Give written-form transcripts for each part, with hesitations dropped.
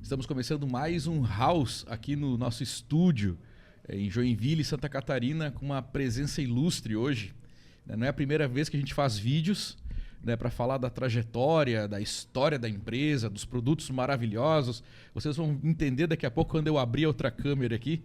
Estamos começando mais um House aqui no nosso estúdio, em Joinville, Santa Catarina, com uma presença ilustre hoje. Não é a primeira vez que a gente faz vídeos, né, para falar da trajetória, da história da empresa, dos produtos maravilhosos. Vocês vão entender daqui a pouco quando eu abrir outra câmera aqui.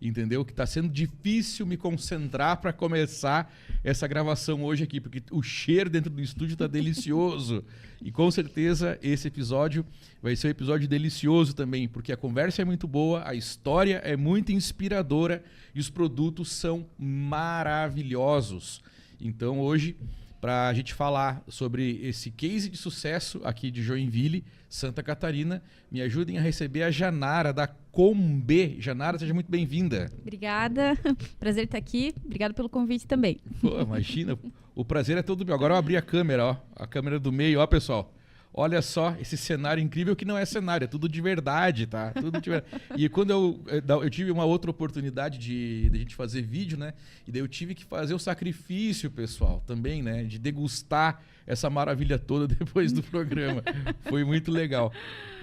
Entendeu? Que está sendo difícil me concentrar para começar essa gravação hoje aqui, porque o cheiro dentro do estúdio está delicioso. E com certeza esse episódio vai ser um episódio delicioso também, porque a conversa é muito boa, a história é muito inspiradora e os produtos são maravilhosos. Então hoje, para a gente falar sobre esse case de sucesso aqui de Joinville, Santa Catarina, me ajudem a receber a Janara da Combê. Janara, seja muito bem-vinda. Obrigada, prazer estar aqui. Obrigado pelo convite também. Pô, imagina, o prazer é todo meu. Agora eu abri a câmera, ó, a câmera do meio, ó, pessoal. Olha só esse cenário incrível que não é cenário, é tudo de verdade, tá? Tudo de verdade. E quando eu tive uma outra oportunidade de a gente fazer vídeo, né? E daí eu tive que fazer o sacrifício, pessoal, também, né? De degustar essa maravilha toda depois do programa. Foi muito legal.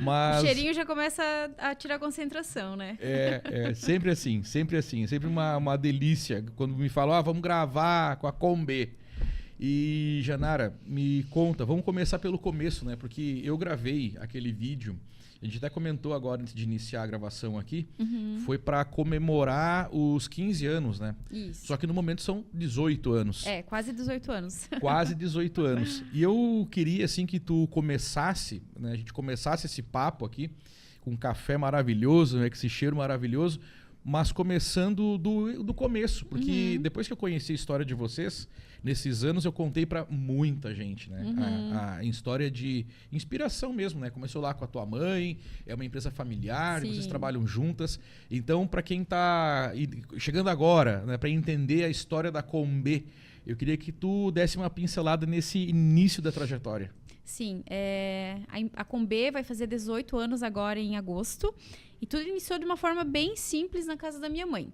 Mas o cheirinho já começa a tirar a concentração, né? Sempre assim, sempre assim. Sempre uma delícia. Quando me falam, vamos gravar com a Combê. E, Janara, me conta, vamos começar pelo começo, né? Porque eu gravei aquele vídeo, a gente até comentou agora antes de iniciar a gravação aqui, foi para comemorar os 15 anos, né? Isso. Só que no momento são 18 anos. Quase 18 anos. Quase 18 anos. E eu queria, assim, que tu começasse, né? A gente começasse esse papo aqui, com um café maravilhoso, né? Com esse cheiro maravilhoso, mas começando do começo, porque depois que eu conheci a história de vocês, nesses anos eu contei para muita gente, né? A história de inspiração mesmo, né? Começou lá com a tua mãe, é uma empresa familiar, vocês trabalham juntas. Então, para quem está chegando agora, né, para entender a história da Combê, eu queria que tu desse uma pincelada nesse início da trajetória. Sim, a Combê vai fazer 18 anos agora em agosto. E tudo iniciou de uma forma bem simples na casa da minha mãe.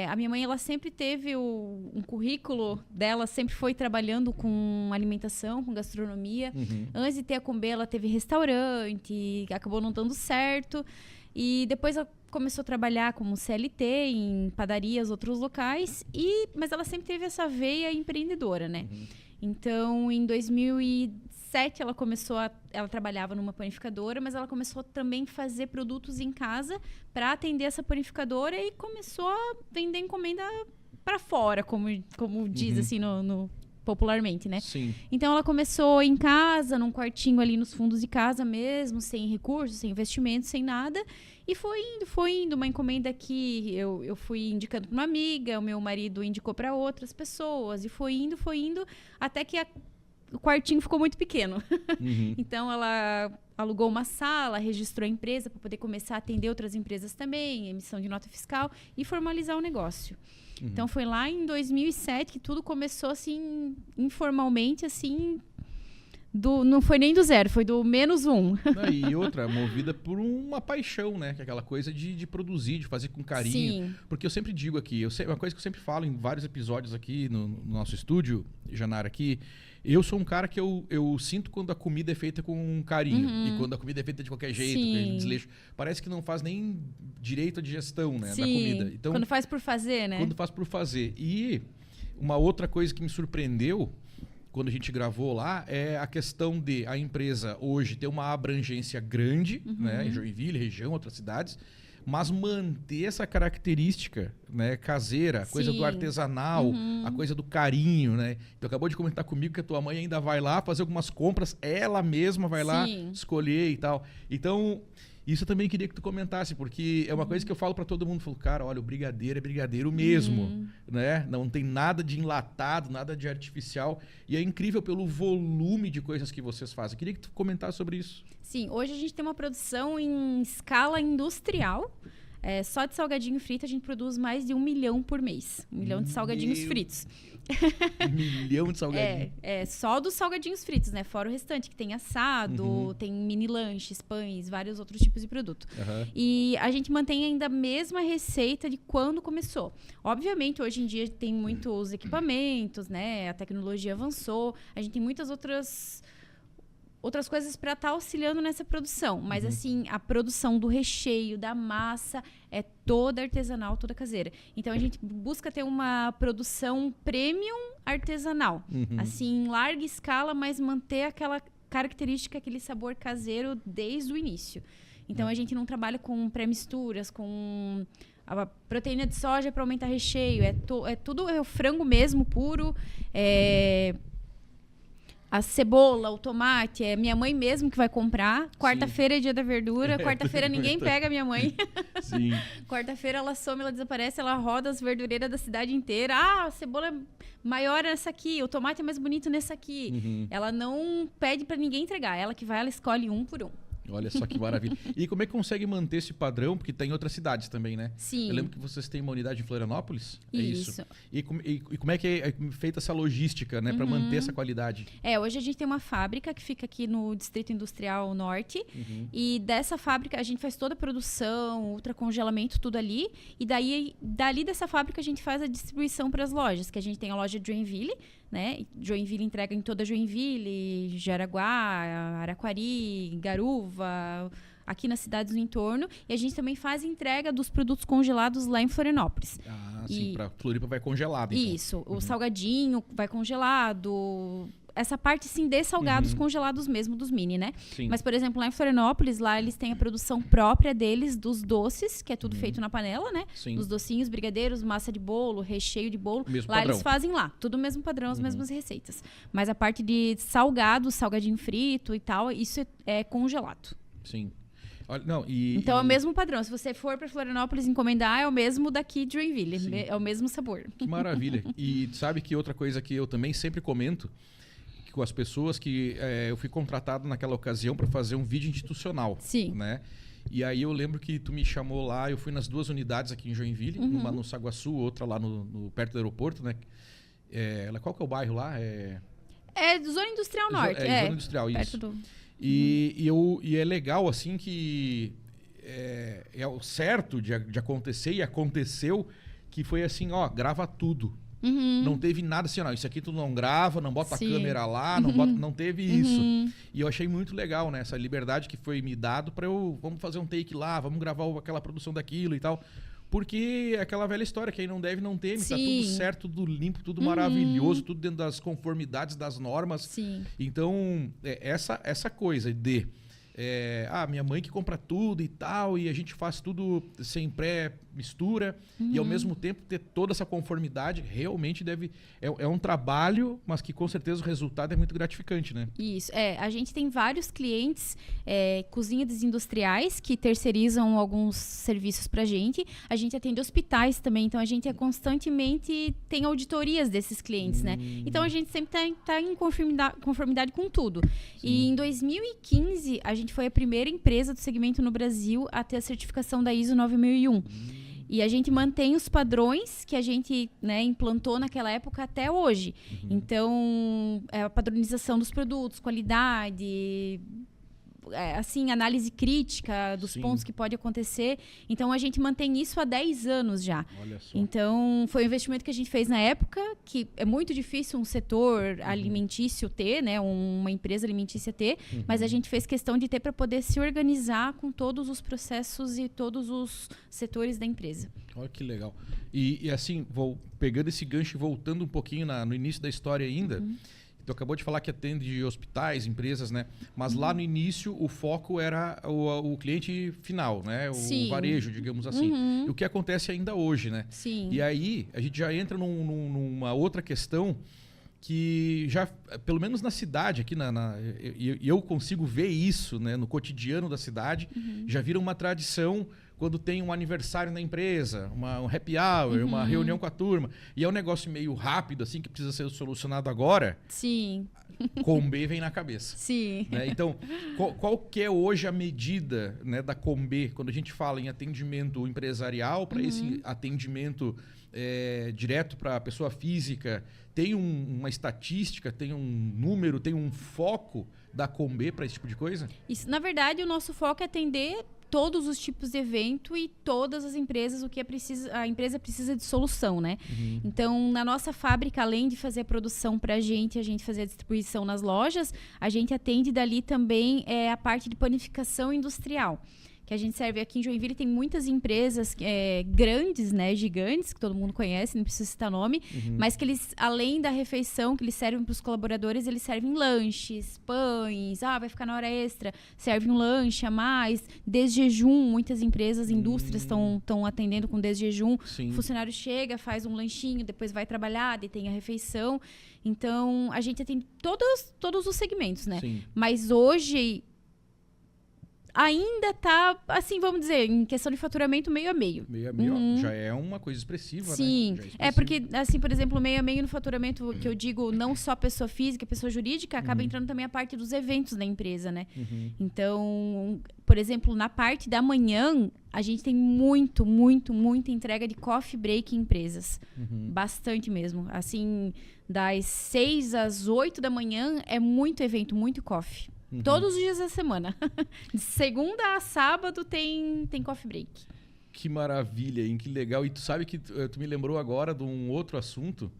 A minha mãe, ela sempre teve um currículo dela, sempre foi trabalhando com alimentação, com gastronomia. Antes de ter a Combê, ela teve restaurante, acabou não dando certo. E depois ela começou a trabalhar como CLT em padarias, outros locais. Mas ela sempre teve essa veia empreendedora, né? Então, em 2007, ela trabalhava numa panificadora, mas ela começou também a fazer produtos em casa para atender essa panificadora e começou a vender encomenda para fora, como diz assim popularmente, né? Sim. Então ela começou em casa, num quartinho ali nos fundos de casa mesmo, sem recursos, sem investimentos, sem nada. E foi indo. Uma encomenda que eu fui indicando para uma amiga, o meu marido indicou para outras pessoas. E foi indo, até que o quartinho ficou muito pequeno. Então ela alugou uma sala, registrou a empresa para poder começar a atender outras empresas também, emissão de nota fiscal e formalizar o negócio. Então foi lá em 2007 que tudo começou assim, informalmente, assim, não foi nem do zero, foi do -1. E outra, movida por uma paixão, né? Que é aquela coisa de produzir, de fazer com carinho. Sim. Porque eu sempre digo aqui, uma coisa que eu sempre falo em vários episódios aqui no nosso estúdio, Janara, aqui, eu sou um cara que eu sinto quando a comida é feita com carinho. E quando a comida é feita de qualquer jeito, com desleixo. Parece que não faz nem direito à digestão, né, da comida. Então, quando faz por fazer, né? Quando faz por fazer. E uma outra coisa que me surpreendeu quando a gente gravou lá, é a questão de a empresa hoje ter uma abrangência grande, né, em Joinville, região, outras cidades, mas manter essa característica, né, caseira, a coisa do artesanal, a coisa do carinho, né? Tu acabou de comentar comigo que a tua mãe ainda vai lá fazer algumas compras, ela mesma vai lá escolher e tal. Então, isso eu também queria que tu comentasse, porque é uma coisa que eu falo para todo mundo. Falo, cara, olha, o brigadeiro é brigadeiro mesmo, né? Não tem nada de enlatado, nada de artificial. E é incrível pelo volume de coisas que vocês fazem. Eu queria que tu comentasse sobre isso. Sim, hoje a gente tem uma produção em escala industrial. Só de salgadinho frito a gente produz mais de 1 milhão por mês. 1 milhão de salgadinhos fritos. 1 milhão de salgadinhos. Só dos salgadinhos fritos, né? Fora o restante, que tem assado, tem mini lanches, pães, vários outros tipos de produto. E a gente mantém ainda a mesma receita de quando começou. Obviamente, hoje em dia tem muitos equipamentos, né? A tecnologia avançou. A gente tem muitas outras outras coisas para estar auxiliando nessa produção. Mas, assim, a produção do recheio, da massa, é toda artesanal, toda caseira. Então, a gente busca ter uma produção premium artesanal. Assim, em larga escala, mas manter aquela característica, aquele sabor caseiro desde o início. Então, a gente não trabalha com pré-misturas, com a proteína de soja para aumentar recheio. Tudo o frango mesmo, puro. A cebola, o tomate, é minha mãe mesmo que vai comprar. Quarta-feira é dia da verdura. Quarta-feira ninguém pega minha mãe. Sim. Quarta-feira ela some, ela desaparece, ela roda as verdureiras da cidade inteira. Ah, a cebola é maior nessa aqui, o tomate é mais bonito nessa aqui. Ela não pede para ninguém entregar. Ela que vai, ela escolhe um por um. Olha só que maravilha. E como é que consegue manter esse padrão? Porque tem em outras cidades também, né? Sim. Eu lembro que vocês têm uma unidade em Florianópolis. Isso. É isso? E como é que é feita essa logística, né? Para manter essa qualidade? Hoje a gente tem uma fábrica que fica aqui no Distrito Industrial Norte. E dessa fábrica a gente faz toda a produção, ultracongelamento, tudo ali. E dali dessa fábrica a gente faz a distribuição para as lojas. Que a gente tem a loja de Joinville, né? Joinville entrega em toda Joinville, Jaraguá, Araquari, Garuva, aqui nas cidades do entorno. E a gente também faz entrega dos produtos congelados lá em Florianópolis. Ah, sim, para Floripa vai congelado, então. Isso, o salgadinho vai congelado. Essa parte, sim, de salgados congelados mesmo, dos mini, né? Sim. Mas, por exemplo, lá em Florianópolis, lá eles têm a produção própria deles, dos doces, que é tudo feito na panela, né? Sim. Dos docinhos, brigadeiros, massa de bolo, recheio de bolo. Mesmo lá padrão. eles fazem lá, tudo o mesmo padrão, as mesmas receitas. Mas a parte de salgado, salgadinho frito e tal, isso é congelado. Sim. Olha, não, Então é o mesmo padrão. Se você for para Florianópolis encomendar, é o mesmo daqui de Joinville. Sim. É o mesmo sabor. Que maravilha. E sabe que outra coisa que eu também sempre comento com as pessoas que eu fui contratado naquela ocasião para fazer um vídeo institucional. Sim. Né? E aí eu lembro que tu me chamou lá, eu fui nas duas unidades aqui em Joinville, uma no Saguaçu, outra lá perto do aeroporto, né? Qual que é o bairro lá? É Zona Industrial Norte. Zona Industrial, perto isso. do... E é legal, assim, que é o certo de acontecer, e aconteceu, que foi assim, ó, grava tudo. Não teve nada assim, não, isso aqui tu não grava, não bota a câmera lá, não teve isso. E eu achei muito legal, né? Essa liberdade que foi me dado para vamos fazer um take lá, vamos gravar aquela produção daquilo e tal. Porque é aquela velha história, quem não deve não teme, tá tudo certo, tudo limpo, tudo maravilhoso, tudo dentro das conformidades, das normas. Sim. Então, essa coisa de... minha mãe que compra tudo e tal, e a gente faz tudo sem pré-mistura, e ao mesmo tempo ter toda essa conformidade, realmente é um trabalho, mas que com certeza o resultado é muito gratificante, né? Isso, a gente tem vários clientes, cozinhas industriais, que terceirizam alguns serviços pra gente. A gente atende hospitais também, então a gente constantemente tem auditorias desses clientes, né? Então a gente sempre tá em conformidade com tudo. Sim. E em 2015, a gente foi a primeira empresa do segmento no Brasil a ter a certificação da ISO 9001. E a gente mantém os padrões que a gente, né, implantou naquela época até hoje. Então, a padronização dos produtos, qualidade, assim, análise crítica dos pontos que pode acontecer. Então, a gente mantém isso há 10 anos já. Olha só. Então, foi um investimento que a gente fez na época, que é muito difícil um setor alimentício ter, né? Uma empresa alimentícia ter, mas a gente fez questão de ter para poder se organizar com todos os processos e todos os setores da empresa. Olha que legal. E assim, pegando esse gancho e voltando um pouquinho no início da história ainda... Tu acabou de falar que atende hospitais, empresas, né? Mas lá no início o foco era o cliente final, né? O varejo, digamos assim. E o que acontece ainda hoje, né? Sim. E aí a gente já entra numa outra questão que já, pelo menos na cidade aqui, eu consigo ver isso, né? No cotidiano da cidade, já vira uma tradição quando tem um aniversário na empresa, um happy hour, uma reunião com a turma, e é um negócio meio rápido, assim, que precisa ser solucionado agora. Sim. Combê vem na cabeça. Sim. Né? Então, qual que é hoje a medida, né, da Combê, quando a gente fala em atendimento empresarial, para esse atendimento direto para a pessoa física? Tem uma estatística, tem um número, tem um foco da Combê para esse tipo de coisa? Isso, na verdade, o nosso foco é atender todos os tipos de evento e todas as empresas, a empresa precisa de solução, né? Então, na nossa fábrica, além de fazer a produção para a gente fazer a distribuição nas lojas, a gente atende dali também a parte de panificação industrial. Que a gente serve aqui em Joinville, tem muitas empresas grandes, né, gigantes, que todo mundo conhece, não precisa citar nome, mas que eles, além da refeição que eles servem para os colaboradores, eles servem lanches, pães, vai ficar na hora extra, serve um lanche a mais, desjejum, muitas empresas, indústrias estão atendendo com desjejum, o funcionário chega, faz um lanchinho, depois vai trabalhar, e tem a refeição, então a gente atende todos os segmentos, né? Sim. Mas hoje ainda tá, assim, vamos dizer, em questão de faturamento meio a meio. Meio a meio, já é uma coisa expressiva, sim, né? Sim, porque, assim, por exemplo, meio a meio no faturamento, que eu digo, não só pessoa física, pessoa jurídica, acaba entrando também a parte dos eventos da empresa, né? Então, por exemplo, na parte da manhã, a gente tem muita entrega de coffee break em empresas. Bastante mesmo. Assim, das 6 às 8 da manhã, é muito evento, muito coffee. Todos os dias da semana. De segunda a sábado tem coffee break. Que maravilha, hein? Que legal. E tu sabe que tu me lembrou agora de um outro assunto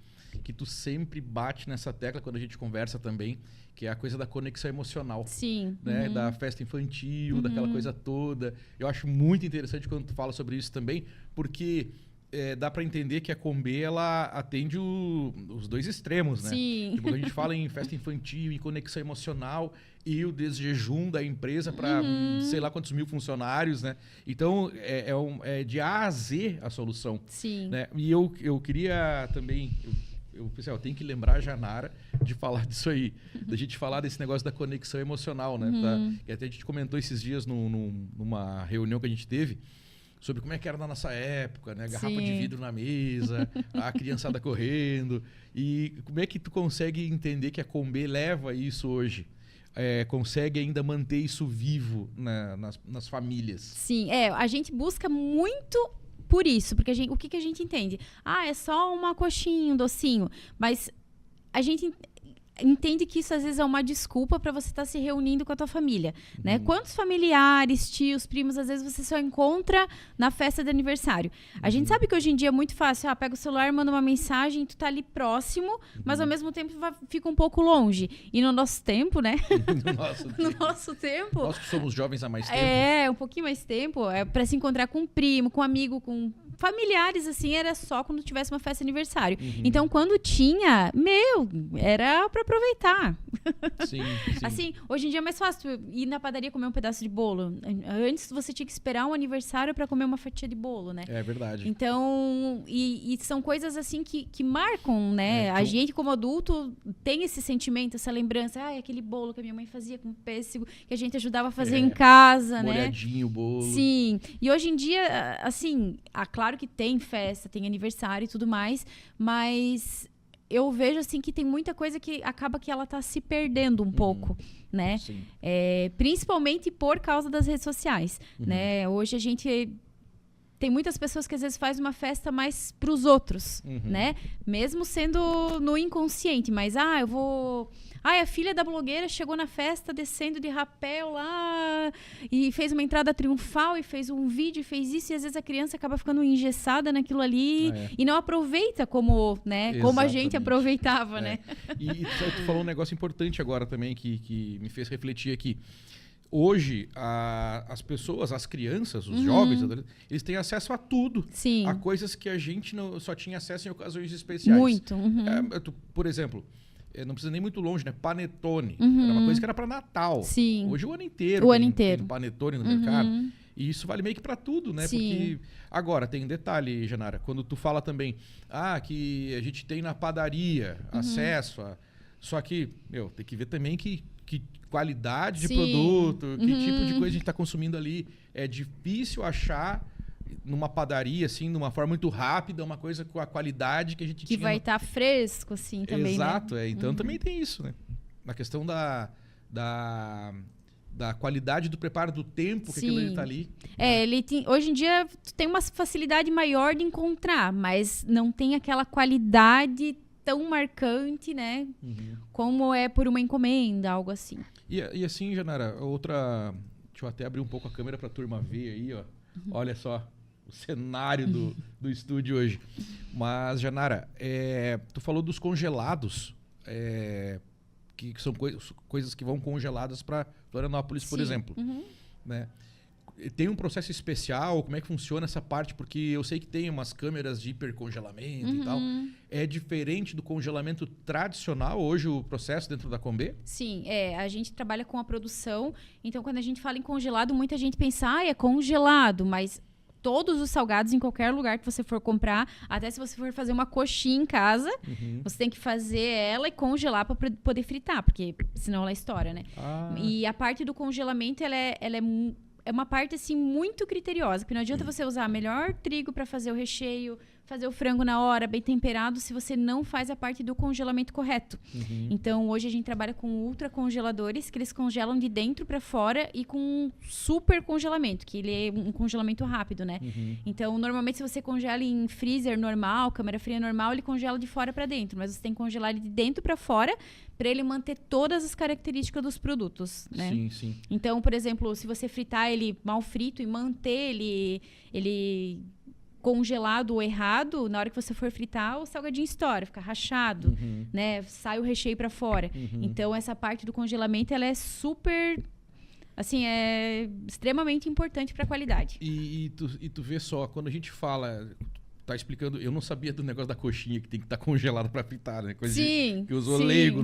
que tu sempre bate nessa tecla quando a gente conversa também, que é a coisa da conexão emocional. Sim. Né? Da festa infantil, daquela coisa toda. Eu acho muito interessante quando tu fala sobre isso também, porque dá para entender que a Combê, ela atende os dois extremos, né? Sim. Tipo, quando a gente fala em festa infantil, em conexão emocional e o desjejum da empresa para sei lá quantos mil funcionários, né? Então, é de A a Z a solução. Sim. Né? E eu queria também... Eu pensei, eu tenho que lembrar a Janara de falar disso aí, da gente falar desse negócio da conexão emocional, né? Que até a gente comentou esses dias numa reunião que a gente teve, sobre como é que era na nossa época, né? Garrafa de vidro na mesa, a criançada correndo. E como é que tu consegue entender que a Combê leva isso hoje? Consegue ainda manter isso vivo nas famílias? Sim, a gente busca muito por isso, porque o que a gente entende? É só uma coxinha, um docinho, mas a gente entende que isso às vezes é uma desculpa para você estar se reunindo com a tua família, né? Quantos familiares, tios, primos, às vezes você só encontra na festa de aniversário. A gente sabe que hoje em dia é muito fácil, pega o celular, manda uma mensagem, tu tá ali próximo, mas ao mesmo tempo fica um pouco longe. E no nosso tempo, né? No nosso tempo. Nós que somos jovens há mais tempo. Um pouquinho mais tempo, para se encontrar com um primo, com um amigo, com familiares, assim, era só quando tivesse uma festa de aniversário. Então, quando tinha, era para aproveitar. Sim. Assim, hoje em dia é mais fácil ir na padaria comer um pedaço de bolo. Antes você tinha que esperar um aniversário para comer uma fatia de bolo, né? É verdade. Então, e são coisas assim que marcam, né? A gente, como adulto, tem esse sentimento, essa lembrança. Aquele bolo que a minha mãe fazia com pêssego, que a gente ajudava a fazer em casa, né? Molhadinho o bolo. Sim. E hoje em dia, assim, claro que tem festa, tem aniversário e tudo mais, mas eu vejo assim que tem muita coisa que acaba que ela tá se perdendo um pouco, né? Sim. Principalmente por causa das redes sociais, né? Hoje a gente tem muitas pessoas que às vezes faz uma festa mais pros outros, né? Mesmo sendo no inconsciente, mas eu vou... a filha da blogueira chegou na festa descendo de rapel lá e fez uma entrada triunfal e fez um vídeo e fez isso, e às vezes a criança acaba ficando engessada naquilo ali e não aproveita como a gente aproveitava, né? E tu falou um negócio importante agora também que me fez refletir aqui. Hoje, as pessoas, as crianças, os jovens, eles têm acesso a tudo. Sim. A coisas que a gente só tinha acesso em ocasiões especiais. Muito. Por exemplo... não precisa nem muito longe, né? Panetone. Era uma coisa que era para Natal. Sim. Hoje o ano inteiro. Tem panetone no mercado. E isso vale meio que para tudo, né? Sim. Porque agora tem um detalhe, Janara, quando tu fala também, que a gente tem na padaria acesso a... Só que, tem que ver também que qualidade de produto, que tipo de coisa a gente está consumindo ali. É difícil achar numa padaria, assim, de uma forma muito rápida, uma coisa com a qualidade que a gente tinha. Que vai estar fresco, assim, também, Exato, né? Então também tem isso, né? Na questão da qualidade do preparo, do tempo que aquilo ali tá ali. Hoje em dia tem uma facilidade maior de encontrar, mas não tem aquela qualidade tão marcante, né? Uhum. Como é por uma encomenda, algo assim. E assim, Janara, outra... Deixa eu até abrir um pouco a câmera para a turma ver aí, ó. Olha só o cenário do estúdio hoje. Mas, Janara, tu falou dos congelados, que são coisas que vão congeladas para Florianópolis, por exemplo. Né? Tem um processo especial? Como é que funciona essa parte? Porque eu sei que tem umas câmeras de hipercongelamento e tal. É diferente do congelamento tradicional hoje o processo dentro da Combê? Sim, a gente trabalha com a produção. Então, quando a gente fala em congelado, muita gente pensa, é congelado, mas todos os salgados em qualquer lugar que você for comprar, até se você for fazer uma coxinha em casa, você tem que fazer ela e congelar para poder fritar, porque senão ela estoura, né? E a parte do congelamento, ela é uma parte assim muito criteriosa, porque não adianta você usar melhor trigo para fazer o recheio, fazer o frango na hora, bem temperado, se você não faz a parte do congelamento correto. Então, hoje a gente trabalha com ultra congeladores, que eles congelam de dentro para fora e com super congelamento, que ele é um congelamento rápido, né? Então, normalmente, se você congela em freezer normal, câmara fria normal, ele congela de fora para dentro, mas você tem que congelar ele de dentro para fora para ele manter todas as características dos produtos, né? Sim, sim. Então, por exemplo, se você fritar ele mal frito e manter ele congelado ou errado, na hora que você for fritar, o salgadinho estoura, fica rachado, né? Sai o recheio para fora. Então, essa parte do congelamento, ela é super, assim, é extremamente importante para a qualidade. E tu vê só, quando a gente fala, tá explicando, eu não sabia do negócio da coxinha que tem que estar congelado para fritar, né? Coisa sim, que eu sou leigo,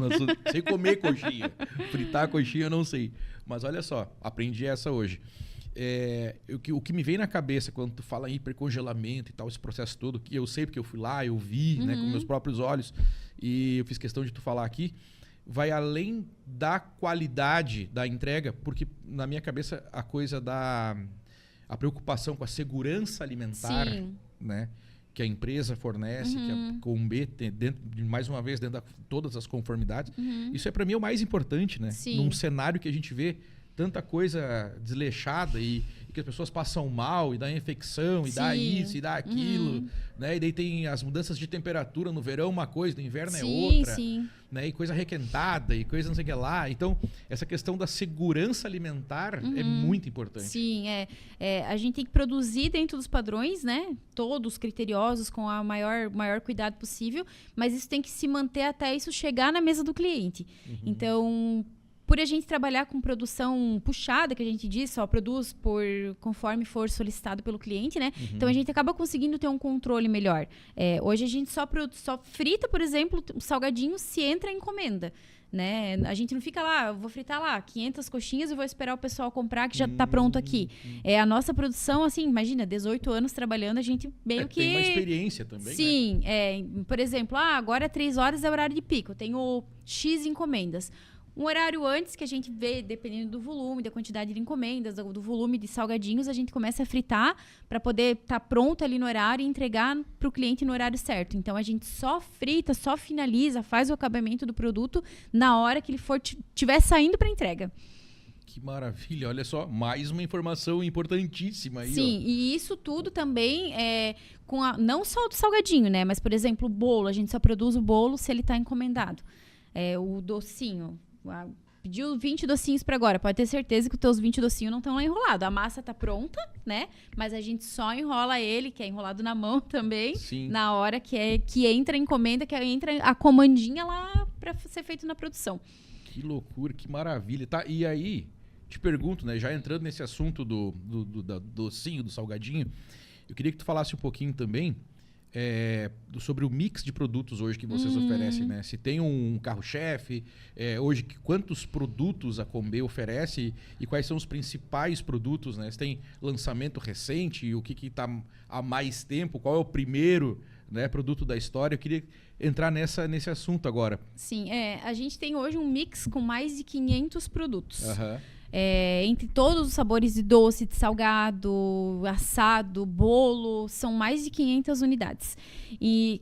sei comer coxinha. Fritar a coxinha eu não sei. Mas olha só, aprendi essa hoje. O que me vem na cabeça quando tu fala em hipercongelamento e tal, esse processo todo, que eu sei porque eu fui lá, eu vi, né, com meus próprios olhos, e eu fiz questão de tu falar aqui, vai além da qualidade da entrega, porque na minha cabeça a coisa a preocupação com a segurança alimentar, né, que a empresa fornece, que a Combê tem, mais uma vez, dentro de todas as conformidades, isso para mim é o mais importante, né? Num cenário que a gente vê tanta coisa desleixada e que as pessoas passam mal e dá infecção e dá isso e dá aquilo, né? E daí tem as mudanças de temperatura no verão uma coisa, no inverno é outra, né? E coisa requentada e coisa não sei o que lá. Então, essa questão da segurança alimentar é muito importante. Sim, a gente tem que produzir dentro dos padrões, né? Todos criteriosos, com o maior cuidado possível, mas isso tem que se manter até isso chegar na mesa do cliente. Então, por a gente trabalhar com produção puxada, que a gente diz, só produz conforme for solicitado pelo cliente, né? Então, a gente acaba conseguindo ter um controle melhor. Hoje, a gente só frita, por exemplo, o salgadinho se entra em encomenda, né? A gente não fica lá, eu vou fritar lá 500 coxinhas e vou esperar o pessoal comprar, que já está pronto aqui. A nossa produção, assim, imagina, 18 anos trabalhando, a gente meio que... Tem uma experiência também, sim, né? Por exemplo, agora 3 horas é horário de pico, eu tenho X encomendas. Um horário antes que a gente vê, dependendo do volume, da quantidade de encomendas, do volume de salgadinhos, a gente começa a fritar para poder estar pronto ali no horário e entregar para o cliente no horário certo. Então, a gente só frita, só finaliza, faz o acabamento do produto na hora que ele estiver saindo para entrega. Que maravilha, olha só, mais uma informação importantíssima aí. Sim, e isso tudo também não só do salgadinho, né? Mas, por exemplo, o bolo, a gente só produz o bolo se ele está encomendado. O docinho. Pediu 20 docinhos para agora. Pode ter certeza que os teus 20 docinhos não estão lá enrolados. A massa tá pronta, né? Mas a gente só enrola ele, que é enrolado na mão também. Sim. Na hora que entra a encomenda, que entra a comandinha lá para ser feito na produção. Que loucura, que maravilha. Tá, e aí, te pergunto, né? Já entrando nesse assunto do docinho, do salgadinho, eu queria que tu falasse um pouquinho também sobre o mix de produtos hoje que vocês oferecem, né? Se tem um carro-chefe, hoje quantos produtos a Combê oferece e quais são os principais produtos, né? Se tem lançamento recente, o que está há mais tempo, qual é o primeiro, né, produto da história? Eu queria entrar nesse assunto agora. Sim, a gente tem hoje um mix com mais de 500 produtos. Entre todos os sabores de doce, de salgado, assado, bolo, são mais de 500 unidades.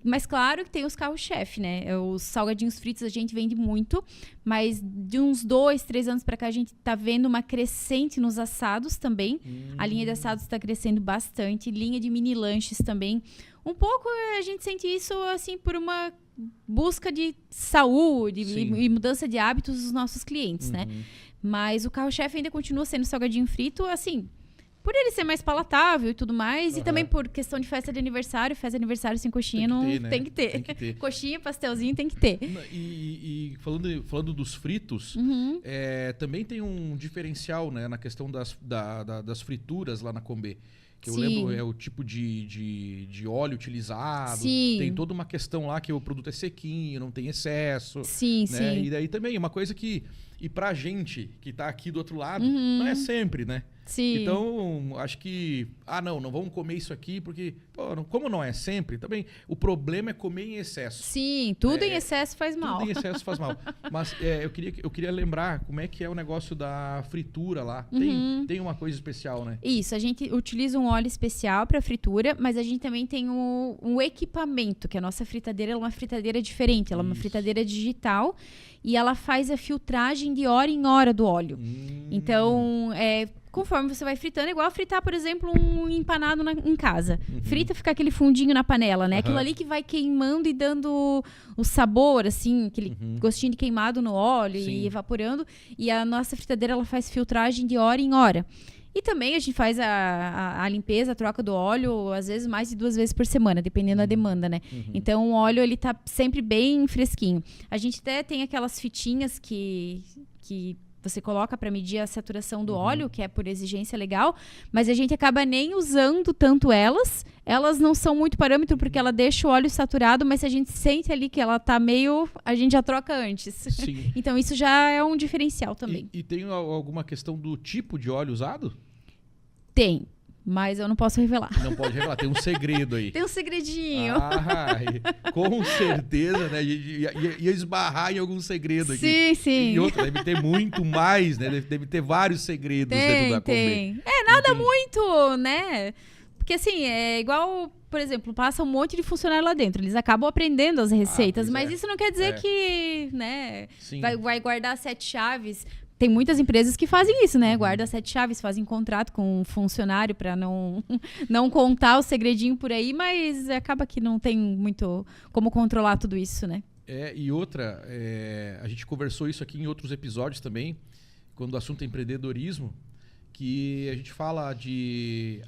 Mas claro que tem os carros-chefe, né? Os salgadinhos fritos a gente vende muito, mas de uns 2, 3 anos para cá a gente tá vendo uma crescente nos assados também. A linha de assados está crescendo bastante, linha de mini lanches também. Um pouco a gente sente isso assim por uma busca de saúde e mudança de hábitos dos nossos clientes, né? Mas o carro-chefe ainda continua sendo salgadinho frito, assim, por ele ser mais palatável e tudo mais. E também por questão de festa de aniversário sem coxinha, tem que ter. Coxinha, pastelzinho tem que ter. E falando dos fritos, também tem um diferencial, né, na questão das frituras lá na Combê. Que eu lembro, é o tipo de óleo utilizado. Sim. Tem toda uma questão lá que o produto é sequinho, não tem excesso. Sim, né? sim. E daí também, uma coisa que... E pra gente que tá aqui do outro lado, não é sempre, né? Sim. Então, acho que... não vamos comer isso aqui, porque... como não é sempre, também... O problema é comer em excesso. Sim, tudo em excesso faz mal. Tudo em excesso faz mal. Mas eu queria lembrar como é que é o negócio da fritura lá. Tem uma coisa especial, né? Isso, a gente utiliza um óleo especial para fritura, mas a gente também tem um equipamento, que a nossa fritadeira é uma fritadeira diferente. Ela é uma fritadeira digital e ela faz a filtragem de hora em hora do óleo. Então, conforme você vai fritando, é igual fritar, por exemplo, um empanado em casa. Frita, fica aquele fundinho na panela, né? Aquilo ali que vai queimando e dando o sabor, assim, aquele gostinho de queimado no óleo e evaporando. E a nossa fritadeira, ela faz filtragem de hora em hora. E também a gente faz a limpeza, a troca do óleo, às vezes mais de 2 vezes por semana, dependendo da demanda, né? Então, o óleo, ele tá sempre bem fresquinho. A gente até tem aquelas fitinhas que você coloca para medir a saturação do óleo, que é por exigência legal, mas a gente acaba nem usando tanto elas. Elas não são muito parâmetro, porque ela deixa o óleo saturado, mas se a gente sente ali que ela tá meio... A gente já troca antes. Sim. Então, isso já é um diferencial também. E tem alguma questão do tipo de óleo usado? Tem, mas eu não posso revelar. Não pode revelar, tem um segredo aí. Tem um segredinho. Com certeza, né? Ia esbarrar em algum segredo aqui. Sim, sim. E outra, deve ter muito mais, né? Deve ter vários segredos dentro da Combê. Nada muito, né? Porque assim, é igual, por exemplo, passa um monte de funcionário lá dentro. Eles acabam aprendendo as receitas, mas isso não quer dizer que, né? Vai guardar 7 chaves. Tem muitas empresas que fazem isso, né? Guarda 7 chaves, fazem contrato com um funcionário para não contar o segredinho por aí, mas acaba que não tem muito como controlar tudo isso, né? E outra, a gente conversou isso aqui em outros episódios também, quando o assunto é empreendedorismo, que a gente fala de...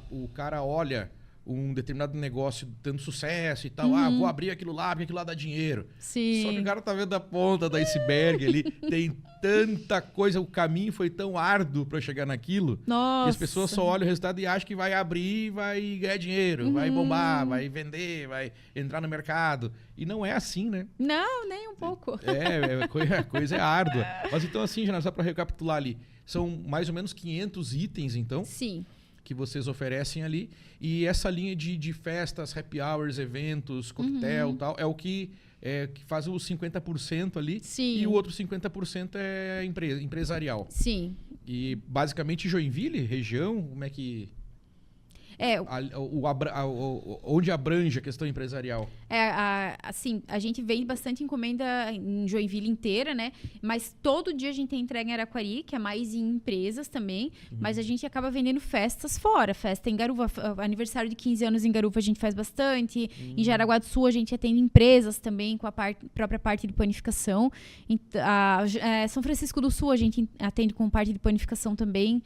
o cara olha um determinado negócio tendo sucesso e tal. Vou abrir aquilo lá, porque aquilo lá dá dinheiro. Sim. Só que o cara tá vendo a ponta do iceberg ali. Tem tanta coisa, o caminho foi tão árduo para chegar naquilo. Nossa. Que as pessoas só olham o resultado e acham que vai abrir e vai ganhar dinheiro, vai bombar, vai vender, vai entrar no mercado. E não é assim, né? Não, nem um pouco. A coisa é árdua. Mas então assim, Janara, só para recapitular ali, são mais ou menos 500 itens, então? Sim. Que vocês oferecem ali. E essa linha de festas, happy hours, eventos, coquetel e tal, é o que faz os 50% ali. Sim. E o outro 50% é empresarial. Sim. E basicamente Joinville, região, como é que... onde abrange a questão empresarial? Assim, a gente vende bastante encomenda em Joinville inteira, né? Mas todo dia a gente tem entrega em Araquari, que é mais em empresas também. Mas a gente acaba vendendo festas fora. Festa em Garuva, aniversário de 15 anos em Garuva a gente faz bastante. Em Jaraguá do Sul a gente atende empresas também, com a própria parte de panificação. São Francisco do Sul a gente atende com parte de panificação também.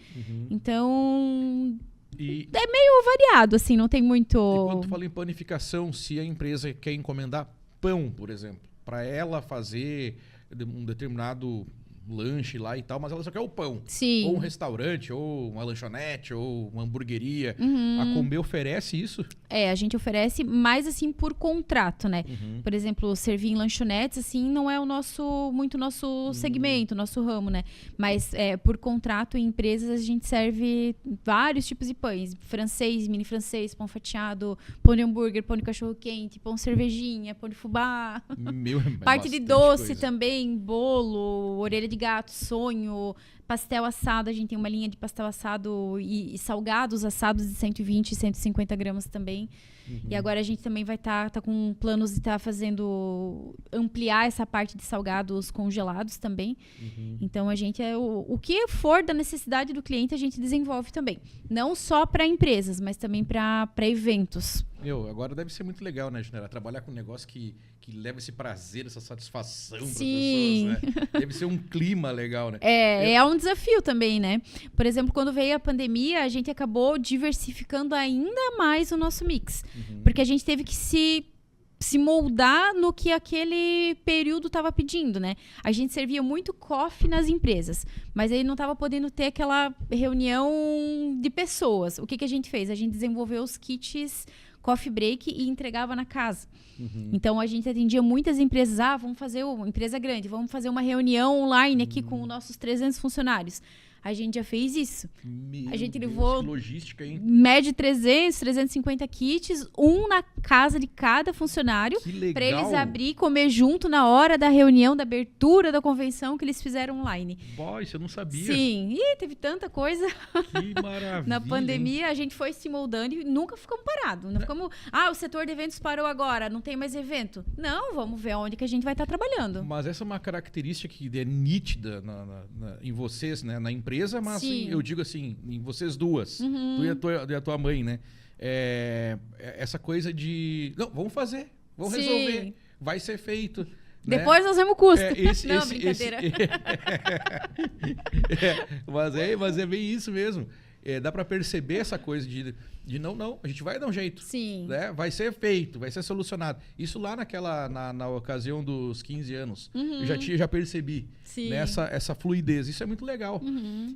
Então... É meio variado, assim, não tem muito... E quando tu fala em panificação, se a empresa quer encomendar pão, por exemplo, para ela fazer um determinado lanche lá e tal, mas ela só quer o pão. Sim. Ou um restaurante, ou uma lanchonete, ou uma hamburgueria. A Combê oferece isso? A gente oferece mais assim por contrato, né? Por exemplo, servir em lanchonetes, assim, não é muito o nosso segmento, nosso ramo, né? Mas por contrato em empresas a gente serve vários tipos de pães. Francês, mini francês, pão fatiado, pão de hambúrguer, pão de cachorro-quente, pão cervejinha, pão de fubá. Parte de doce coisa. também, bolo, orelha de gato, sonho, Pastel assado, a gente tem uma linha de pastel assado e salgados assados de 120 e 150 gramas também. E agora a gente também vai tá com planos de fazendo ampliar essa parte de salgados congelados também. Então a gente o que for da necessidade do cliente a gente desenvolve também. Não só para empresas, mas também para eventos. Agora deve ser muito legal, né, Janera? Trabalhar com um negócio que leva esse prazer, essa satisfação para as pessoas, né? Deve ser um clima legal, né? É um desafio também, né? Por exemplo, quando veio a pandemia, a gente acabou diversificando ainda mais o nosso mix. Porque a gente teve que se moldar no que aquele período estava pedindo, né? A gente servia muito coffee nas empresas, mas aí não estava podendo ter aquela reunião de pessoas. O que a gente fez? A gente desenvolveu os kits coffee break e entregava na casa. Então a gente atendia muitas empresas. Vamos fazer uma empresa grande, vamos fazer uma reunião online aqui com os nossos 300 funcionários. A gente já fez isso. A gente levou logística, hein? Média de 350 kits, um na casa de cada funcionário, para eles abrir e comer junto na hora da reunião, da abertura da convenção que eles fizeram online. Isso eu não sabia. Sim, teve tanta coisa. Que maravilha. Na pandemia, a gente foi se moldando e nunca ficamos parados. Não ficamos, o setor de eventos parou agora, não tem mais evento. Não, vamos ver onde que a gente vai estar trabalhando. Mas essa é uma característica que é nítida em vocês, né? Na empresa, mas assim, eu digo assim, em vocês duas, tu e a tua mãe, né? Essa coisa de, não, vamos fazer, vamos resolver, vai ser feito. Depois nós vemos o custo. Não, brincadeira. Mas é bem isso mesmo. Dá para perceber essa coisa de não, a gente vai dar um jeito. Sim. Né? Vai ser feito, vai ser solucionado. Isso lá na ocasião dos 15 anos, eu já percebi. Sim. Né? Essa fluidez. Isso é muito legal.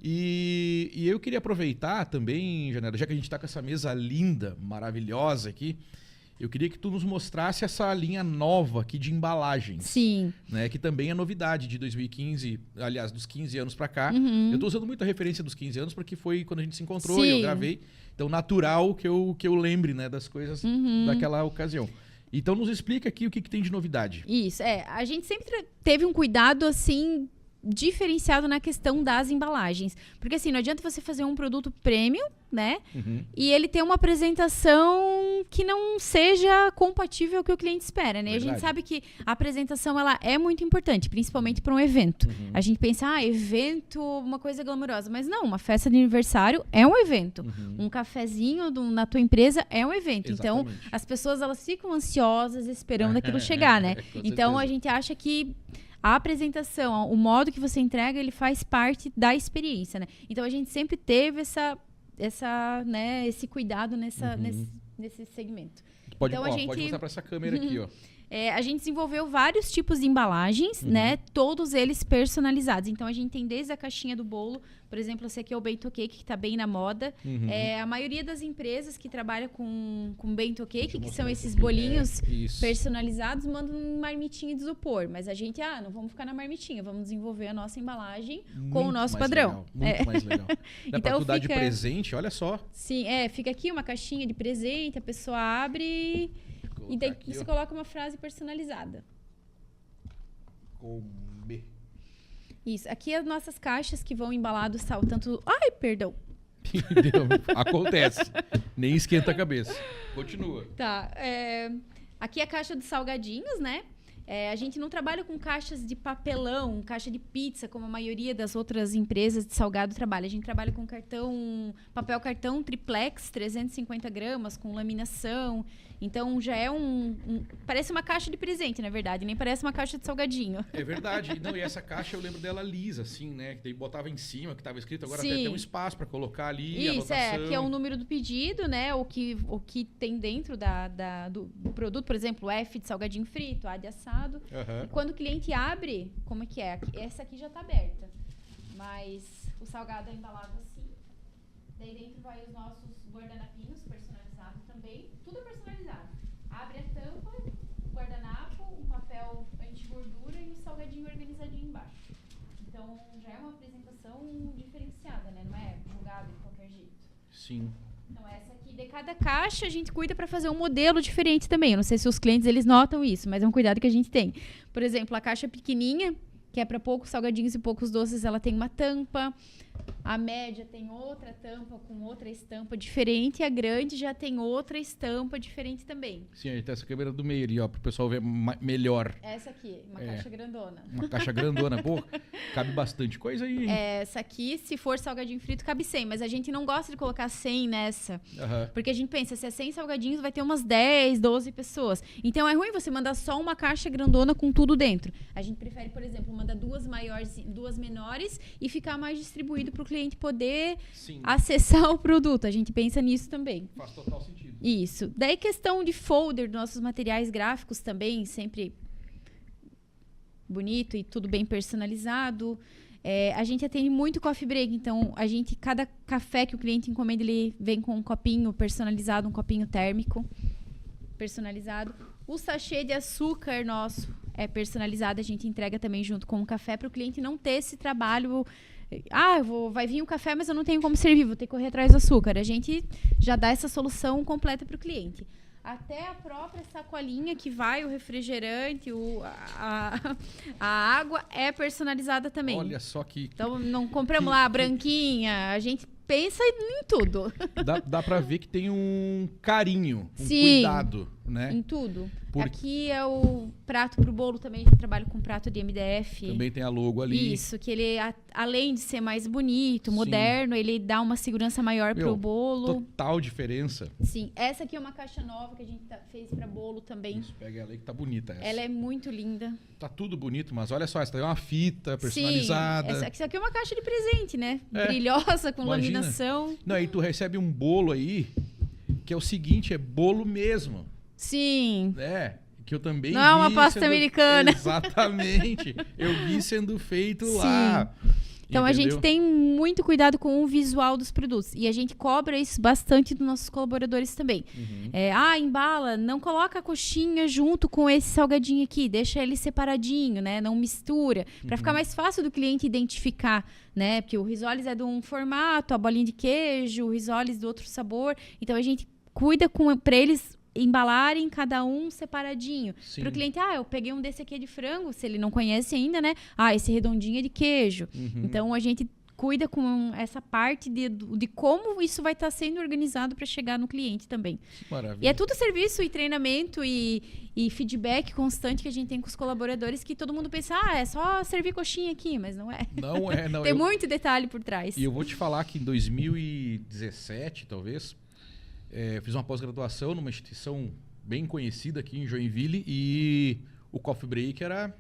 E eu queria aproveitar também, Janela, já que a gente está com essa mesa linda, maravilhosa aqui, eu queria que tu nos mostrasse essa linha nova aqui de embalagens. Sim. Né, que também é novidade de 2015, aliás, dos 15 anos para cá. Eu estou usando muito a referência dos 15 anos porque foi quando a gente se encontrou e eu gravei. Então, natural que eu lembre, né, das coisas daquela ocasião. Então, nos explica aqui o que tem de novidade. Isso, a gente sempre teve um cuidado, assim, diferenciado na questão das embalagens. Porque, assim, não adianta você fazer um produto premium, né? E ele ter uma apresentação que não seja compatível com o que o cliente espera, né? Verdade. A gente sabe que a apresentação, ela é muito importante, principalmente para um evento. A gente pensa, evento, uma coisa glamurosa. Mas não, uma festa de aniversário é um evento. Um cafezinho na tua empresa é um evento. Exatamente. Então, as pessoas, elas ficam ansiosas esperando aquilo chegar, né? Então, a gente acha que a apresentação, o modo que você entrega, ele faz parte da experiência, né? Então, a gente sempre teve né, esse cuidado nesse segmento. Pode então, pode mostrar para essa câmera aqui, ó. A gente desenvolveu vários tipos de embalagens, né? Todos eles personalizados. Então, a gente tem desde a caixinha do bolo, por exemplo, esse aqui é o bento cake, que está bem na moda. A maioria das empresas que trabalham com bento cake, que são esses bolinhos personalizados, mandam uma marmitinha de isopor. Mas a gente, não vamos ficar na marmitinha, vamos desenvolver a nossa embalagem com o nosso padrão. Muito mais legal. Dá então, para tu dar de presente, olha só. Sim, fica aqui uma caixinha de presente, a pessoa abre e daí você coloca uma frase personalizada. Comer. Isso. Aqui as nossas caixas que vão embalados tanto... Ai, perdão. Acontece. Nem esquenta a cabeça. Continua. Tá. Aqui é a caixa de salgadinhos, né? A gente não trabalha com caixas de papelão, caixa de pizza, como a maioria das outras empresas de salgado trabalha. A gente trabalha com papel cartão triplex, 350 gramas, com laminação. Então, já é parece uma caixa de presente, na verdade. Nem parece uma caixa de salgadinho. É verdade. Não, e essa caixa eu lembro dela lisa, assim, né? Que daí botava em cima, que estava escrito. Agora tem um espaço para colocar ali, isso, anotação. Que é o número do pedido, né? O que tem dentro do produto. Por exemplo, F de salgadinho frito, A de assado. E quando o cliente abre, como é que é? Essa aqui já está aberta. Mas o salgado é embalado assim. Daí dentro vai os nossos guardanapinhos personalizados também. Tudo é personalizado. Abre a tampa, guardanapo, um papel anti-gordura e o salgadinho organizadinho embaixo. Então, já é uma apresentação diferenciada, né? Não é jogado de qualquer jeito. Sim. Então, essa aqui, de cada caixa, a gente cuida para fazer um modelo diferente também. Eu não sei se os clientes, eles notam isso, mas é um cuidado que a gente tem. Por exemplo, a caixa pequenininha, que é para poucos salgadinhos e poucos doces, ela tem uma tampa. A média tem outra tampa com outra estampa diferente. E a grande já tem outra estampa diferente também. Sim, aí tá essa câmera do meio ali, ó, pro pessoal ver melhor. Essa aqui, uma caixa grandona. Uma caixa grandona. Pô, cabe bastante coisa aí, hein? Essa aqui, se for salgadinho frito, cabe 100. Mas a gente não gosta de colocar 100 nessa. Porque a gente pensa, se é 100 salgadinhos, vai ter umas 10, 12 pessoas. Então é ruim você mandar só uma caixa grandona com tudo dentro. A gente prefere, por exemplo, mandar 2 maiores, 2 menores e ficar mais distribuído para o cliente poder acessar o produto. A gente pensa nisso também. Faz total sentido. Isso. Daí questão de folder dos nossos materiais gráficos também, sempre bonito e tudo bem personalizado. A gente atende muito coffee break, então cada café que o cliente encomenda, ele vem com um copinho personalizado, um copinho térmico personalizado. O sachê de açúcar nosso é personalizado, a gente entrega também junto com o café para o cliente não ter esse trabalho. Vai vir um café, mas eu não tenho como servir, vou ter que correr atrás do açúcar. A gente já dá essa solução completa para o cliente. Até a própria sacolinha que vai, o refrigerante, a água é personalizada também. Olha só que... Então, não compramos lá a branquinha, a gente pensa em tudo. Dá pra ver que tem um carinho, um Sim, cuidado, né? Em tudo. Aqui é o prato pro bolo também, a gente trabalha com prato de MDF. Também tem a logo ali. Isso, que ele, além de ser mais bonito, moderno, ele dá uma segurança maior pro bolo. Total diferença. Sim, essa aqui é uma caixa nova que a gente fez pra bolo também. Isso, pega ela aí que tá bonita essa. Ela é muito linda. Tá tudo bonito, mas olha só, essa tem uma fita personalizada. Sim, essa aqui é uma caixa de presente, né? Brilhosa, com laminação. Não, aí tu recebe um bolo aí, que é o seguinte, é bolo mesmo. Sim. Que eu também vi. Não é uma pasta americana. Exatamente. Eu vi sendo feito lá. Então, a gente tem muito cuidado com o visual dos produtos. E a gente cobra isso bastante dos nossos colaboradores também. Embala, não coloca a coxinha junto com esse salgadinho aqui. Deixa ele separadinho, né? Não mistura. Para ficar mais fácil do cliente identificar, né? Porque o risoles é de um formato, a bolinha de queijo, o risoles do outro sabor. Então, a gente cuida para eles embalarem cada um separadinho. Para o cliente, eu peguei um desse aqui de frango, se ele não conhece ainda, né? Esse redondinho é de queijo. Então, a gente cuida com essa parte de como isso vai estar sendo organizado para chegar no cliente também. Maravilha. E é tudo serviço e treinamento e feedback constante que a gente tem com os colaboradores, que todo mundo pensa, é só servir coxinha aqui, mas não é. Não é, não. Tem muito detalhe por trás. E eu vou te falar que em 2017, talvez, fiz uma pós-graduação numa instituição bem conhecida aqui em Joinville e o coffee break era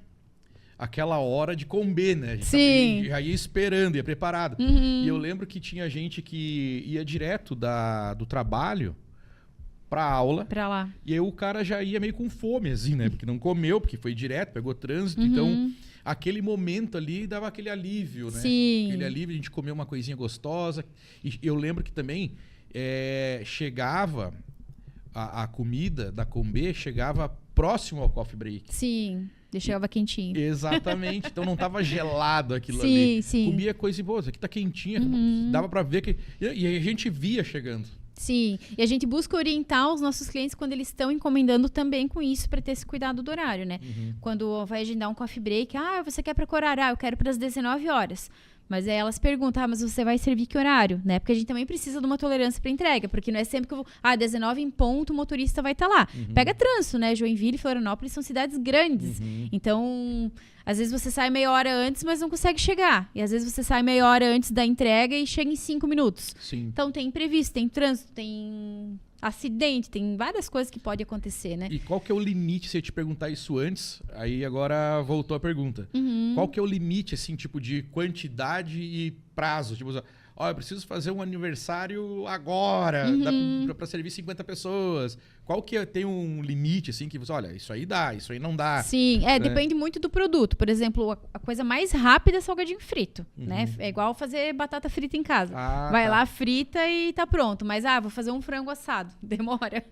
aquela hora de comer, né? A gente já ia esperando, ia preparado. E eu lembro que tinha gente que ia direto do trabalho pra aula. Pra lá. E aí o cara já ia meio com fome, assim, né? Porque não comeu, porque foi direto, pegou trânsito. Então, aquele momento ali dava aquele alívio, né? Sim. Aquele alívio, a gente comeu uma coisinha gostosa. E eu lembro que também chegava a comida da Combê, chegava próximo ao coffee break. Sim, deixava quentinho. Exatamente, então não tava gelado aquilo ali. Sim. Comia coisa e, aqui tá quentinha, dava pra ver que... E a gente via chegando. Sim, e a gente busca orientar os nossos clientes quando eles estão encomendando também com isso, para ter esse cuidado do horário, né? Quando vai agendar um coffee break, você quer para que horário? Eu quero para as 19 horas. Mas aí elas perguntam, mas você vai servir que horário? Né? Porque a gente também precisa de uma tolerância para entrega, porque não é sempre que eu vou... 19 em ponto, o motorista vai estar lá. Pega trânsito, né? Joinville e Florianópolis são cidades grandes. Então, às vezes você sai meia hora antes, mas não consegue chegar. E às vezes você sai meia hora antes da entrega e chega em 5 minutos. Sim. Então, tem imprevisto, tem trânsito, tem acidente, tem várias coisas que podem acontecer, né? E qual que é o limite, se eu te perguntar isso antes, aí agora voltou a pergunta. Qual que é o limite, assim, tipo, de quantidade e prazo? Tipo, eu preciso fazer um aniversário agora, dá pra servir 50 pessoas. Qual que tem um limite, assim, que você, olha, isso aí dá, isso aí não dá? Sim, depende muito do produto. Por exemplo, a coisa mais rápida é salgadinho frito, né? É igual fazer batata frita em casa. Vai lá, frita e tá pronto. Mas, vou fazer um frango assado. Demora.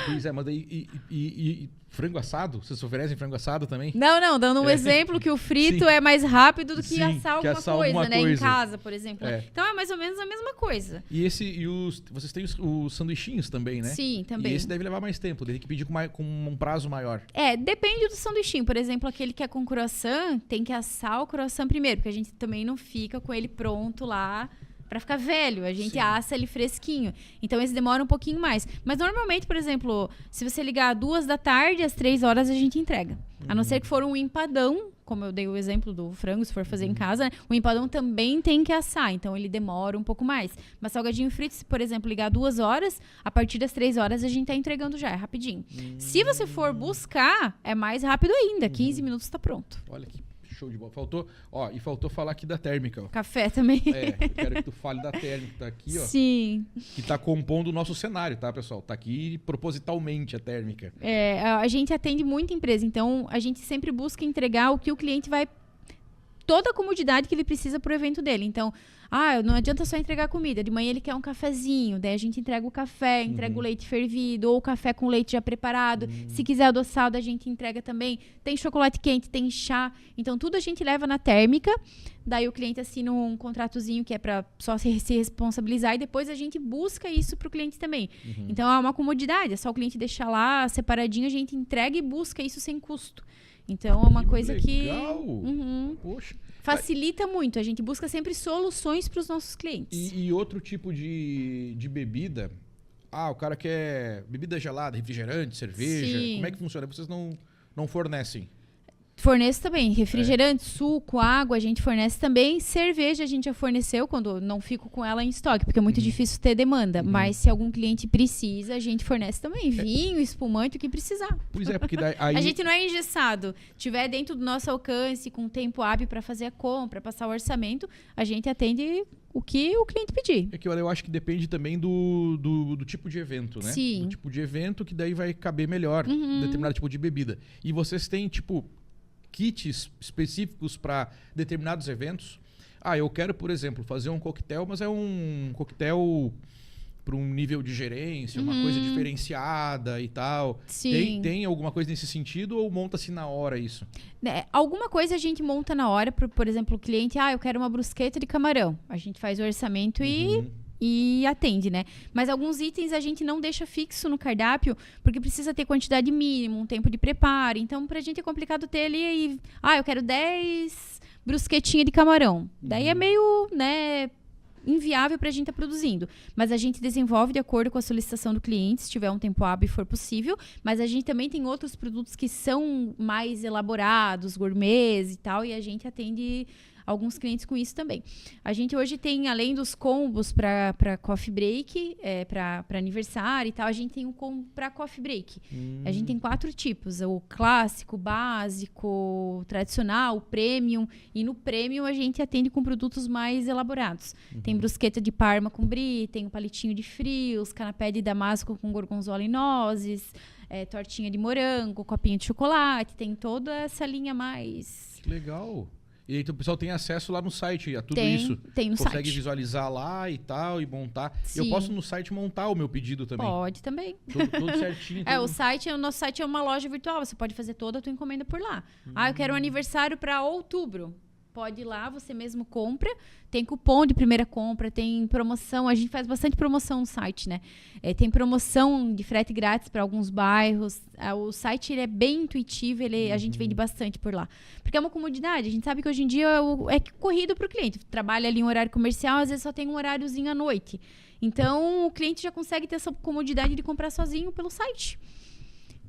Pois é, mas daí e frango assado? Vocês oferecem frango assado também? Não, dando um exemplo que o frito é mais rápido do que Sim, assar que alguma assar coisa, alguma né? Em coisa. casa, por exemplo. É. Então é mais ou menos a mesma coisa. Vocês têm os sanduichinhos também, né? Sim, também. E esse deve levar mais tempo, tem que pedir com um prazo maior. Depende do sanduichinho. Por exemplo, aquele que é com croissant, tem que assar o croissant primeiro, porque a gente também não fica com ele pronto lá pra ficar velho. A gente assa ele fresquinho. Então, esse demora um pouquinho mais. Mas, normalmente, por exemplo, se você ligar 2 da tarde, às 3 horas a gente entrega. A não ser que for um empadão, como eu dei o exemplo do frango, se for fazer em casa, né? O empadão também tem que assar, então ele demora um pouco mais. Mas salgadinho frito, se, por exemplo, ligar 2 horas, a partir das 3 horas a gente tá entregando já, é rapidinho. Se você for buscar, é mais rápido ainda. 15 minutos tá pronto. Olha que show de bola. Faltou falar aqui da térmica, ó. Café também. Eu quero que tu fale da térmica, tá aqui, ó. Sim. Que tá compondo o nosso cenário, tá, pessoal? Tá aqui propositalmente a térmica. A gente atende muita empresa, então a gente sempre busca entregar o que o cliente vai... Toda a comodidade que ele precisa pro evento dele. Então, não adianta só entregar comida. De manhã ele quer um cafezinho, daí a gente entrega o café, entrega o leite fervido, ou o café com leite já preparado. Se quiser adoçado, a gente entrega também. Tem chocolate quente, tem chá. Então, tudo a gente leva na térmica. Daí o cliente assina um contratozinho que é para só se responsabilizar e depois a gente busca isso pro cliente também. Então, é uma comodidade. É só o cliente deixar lá separadinho, a gente entrega e busca isso sem custo. Então, é uma coisa legal. que... Poxa. Facilita muito. A gente busca sempre soluções para os nossos clientes. E outro tipo de bebida? O cara quer bebida gelada, refrigerante, cerveja. Sim. Como é que funciona? Vocês não fornecem? Forneço também. Refrigerante, suco, água, a gente fornece também. Cerveja a gente já forneceu quando não fico com ela em estoque, porque é muito difícil ter demanda. Mas se algum cliente precisa, a gente fornece também. Vinho, espumante, o que precisar. Pois é, porque daí... Aí... A gente não é engessado. Tiver dentro do nosso alcance, com tempo hábil para fazer a compra, passar o orçamento, a gente atende o que o cliente pedir. É que eu acho que depende também do tipo de evento, né? Sim. Do tipo de evento que daí vai caber melhor determinado tipo de bebida. E vocês têm, kits específicos para determinados eventos? Eu quero, por exemplo, fazer um coquetel, mas é um coquetel para um nível de gerência, uma coisa diferenciada e tal. Sim. Tem alguma coisa nesse sentido ou monta-se na hora isso? Alguma coisa a gente monta na hora, por exemplo, o cliente, eu quero uma brusqueta de camarão. A gente faz o orçamento e atende, né? Mas alguns itens a gente não deixa fixo no cardápio, porque precisa ter quantidade mínima, um tempo de preparo. Então, pra gente é complicado ter ali, eu quero 10 brusquetinhas de camarão. Daí é meio, né, inviável pra gente estar produzindo. Mas a gente desenvolve de acordo com a solicitação do cliente, se tiver um tempo hábil e for possível. Mas a gente também tem outros produtos que são mais elaborados, gourmets e tal, e a gente atende alguns clientes com isso também. A gente hoje tem, além dos combos para coffee break, para aniversário e tal, a gente tem um combo para coffee break. A gente tem 4 tipos: o clássico, o básico, o tradicional, o premium. E no premium a gente atende com produtos mais elaborados. Tem brusqueta de Parma com brie, tem o palitinho de frios, canapé de damasco com gorgonzola e nozes, tortinha de morango, copinho de chocolate. Tem toda essa linha mais... Que legal! E aí o pessoal tem acesso lá no site a tudo isso? Tem no Consegue site. visualizar lá e tal, e montar. Sim. Eu posso no site montar o meu pedido também? Pode também. Tudo certinho. O nosso site é uma loja virtual. Você pode fazer toda a tua encomenda por lá. Eu quero um aniversário para outubro. Pode ir lá, você mesmo compra. Tem cupom de primeira compra, tem promoção. A gente faz bastante promoção no site, né? Tem promoção de frete grátis para alguns bairros. O site ele é bem intuitivo, a gente vende bastante por lá. Porque é uma comodidade. A gente sabe que hoje em dia é corrido para o cliente. Trabalha ali em horário comercial, às vezes só tem um horáriozinho à noite. Então, o cliente já consegue ter essa comodidade de comprar sozinho pelo site.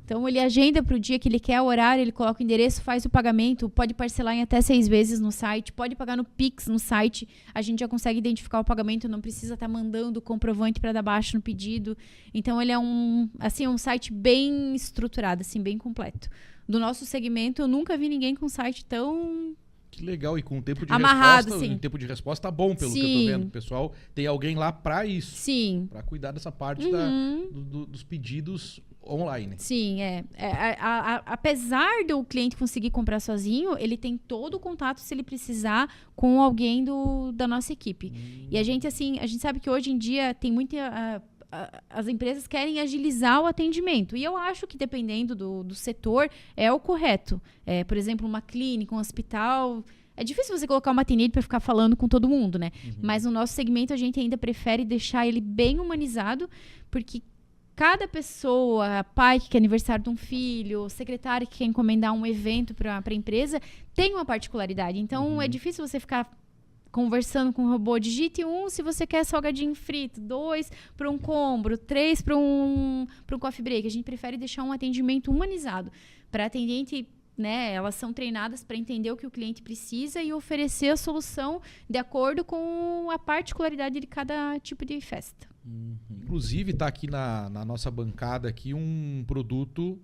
Então, ele agenda para o dia que ele quer o horário, ele coloca o endereço, faz o pagamento, pode parcelar em até 6 vezes no site, pode pagar no Pix no site, a gente já consegue identificar o pagamento, não precisa estar mandando o comprovante para dar baixo no pedido. Então, ele é um site bem estruturado, assim, bem completo. Do nosso segmento, eu nunca vi ninguém com um site tão... Que legal, e com o tempo de amarrado, resposta, sim. O tempo de resposta tá bom, pelo que eu tô vendo. O pessoal tem alguém lá para isso. Sim. Para cuidar dessa parte dos pedidos online. Sim, apesar do cliente conseguir comprar sozinho, ele tem todo o contato, se ele precisar, com alguém da nossa equipe. E a gente sabe que hoje em dia tem muita... as empresas querem agilizar o atendimento. E eu acho que, dependendo do setor, é o correto. Por exemplo, uma clínica, um hospital... É difícil você colocar uma atendente para ficar falando com todo mundo, né? Mas no nosso segmento, a gente ainda prefere deixar ele bem humanizado, porque cada pessoa, pai que quer aniversário de um filho, secretário que quer encomendar um evento para a empresa, tem uma particularidade. Então, é difícil você ficar conversando com o robô. Digite 1 se você quer salgadinho frito, 2 para um combo, 3 para um coffee break. A gente prefere deixar um atendimento humanizado. Para atendente, né, elas são treinadas para entender o que o cliente precisa e oferecer a solução de acordo com a particularidade de cada tipo de festa. Inclusive, está aqui na nossa bancada aqui um produto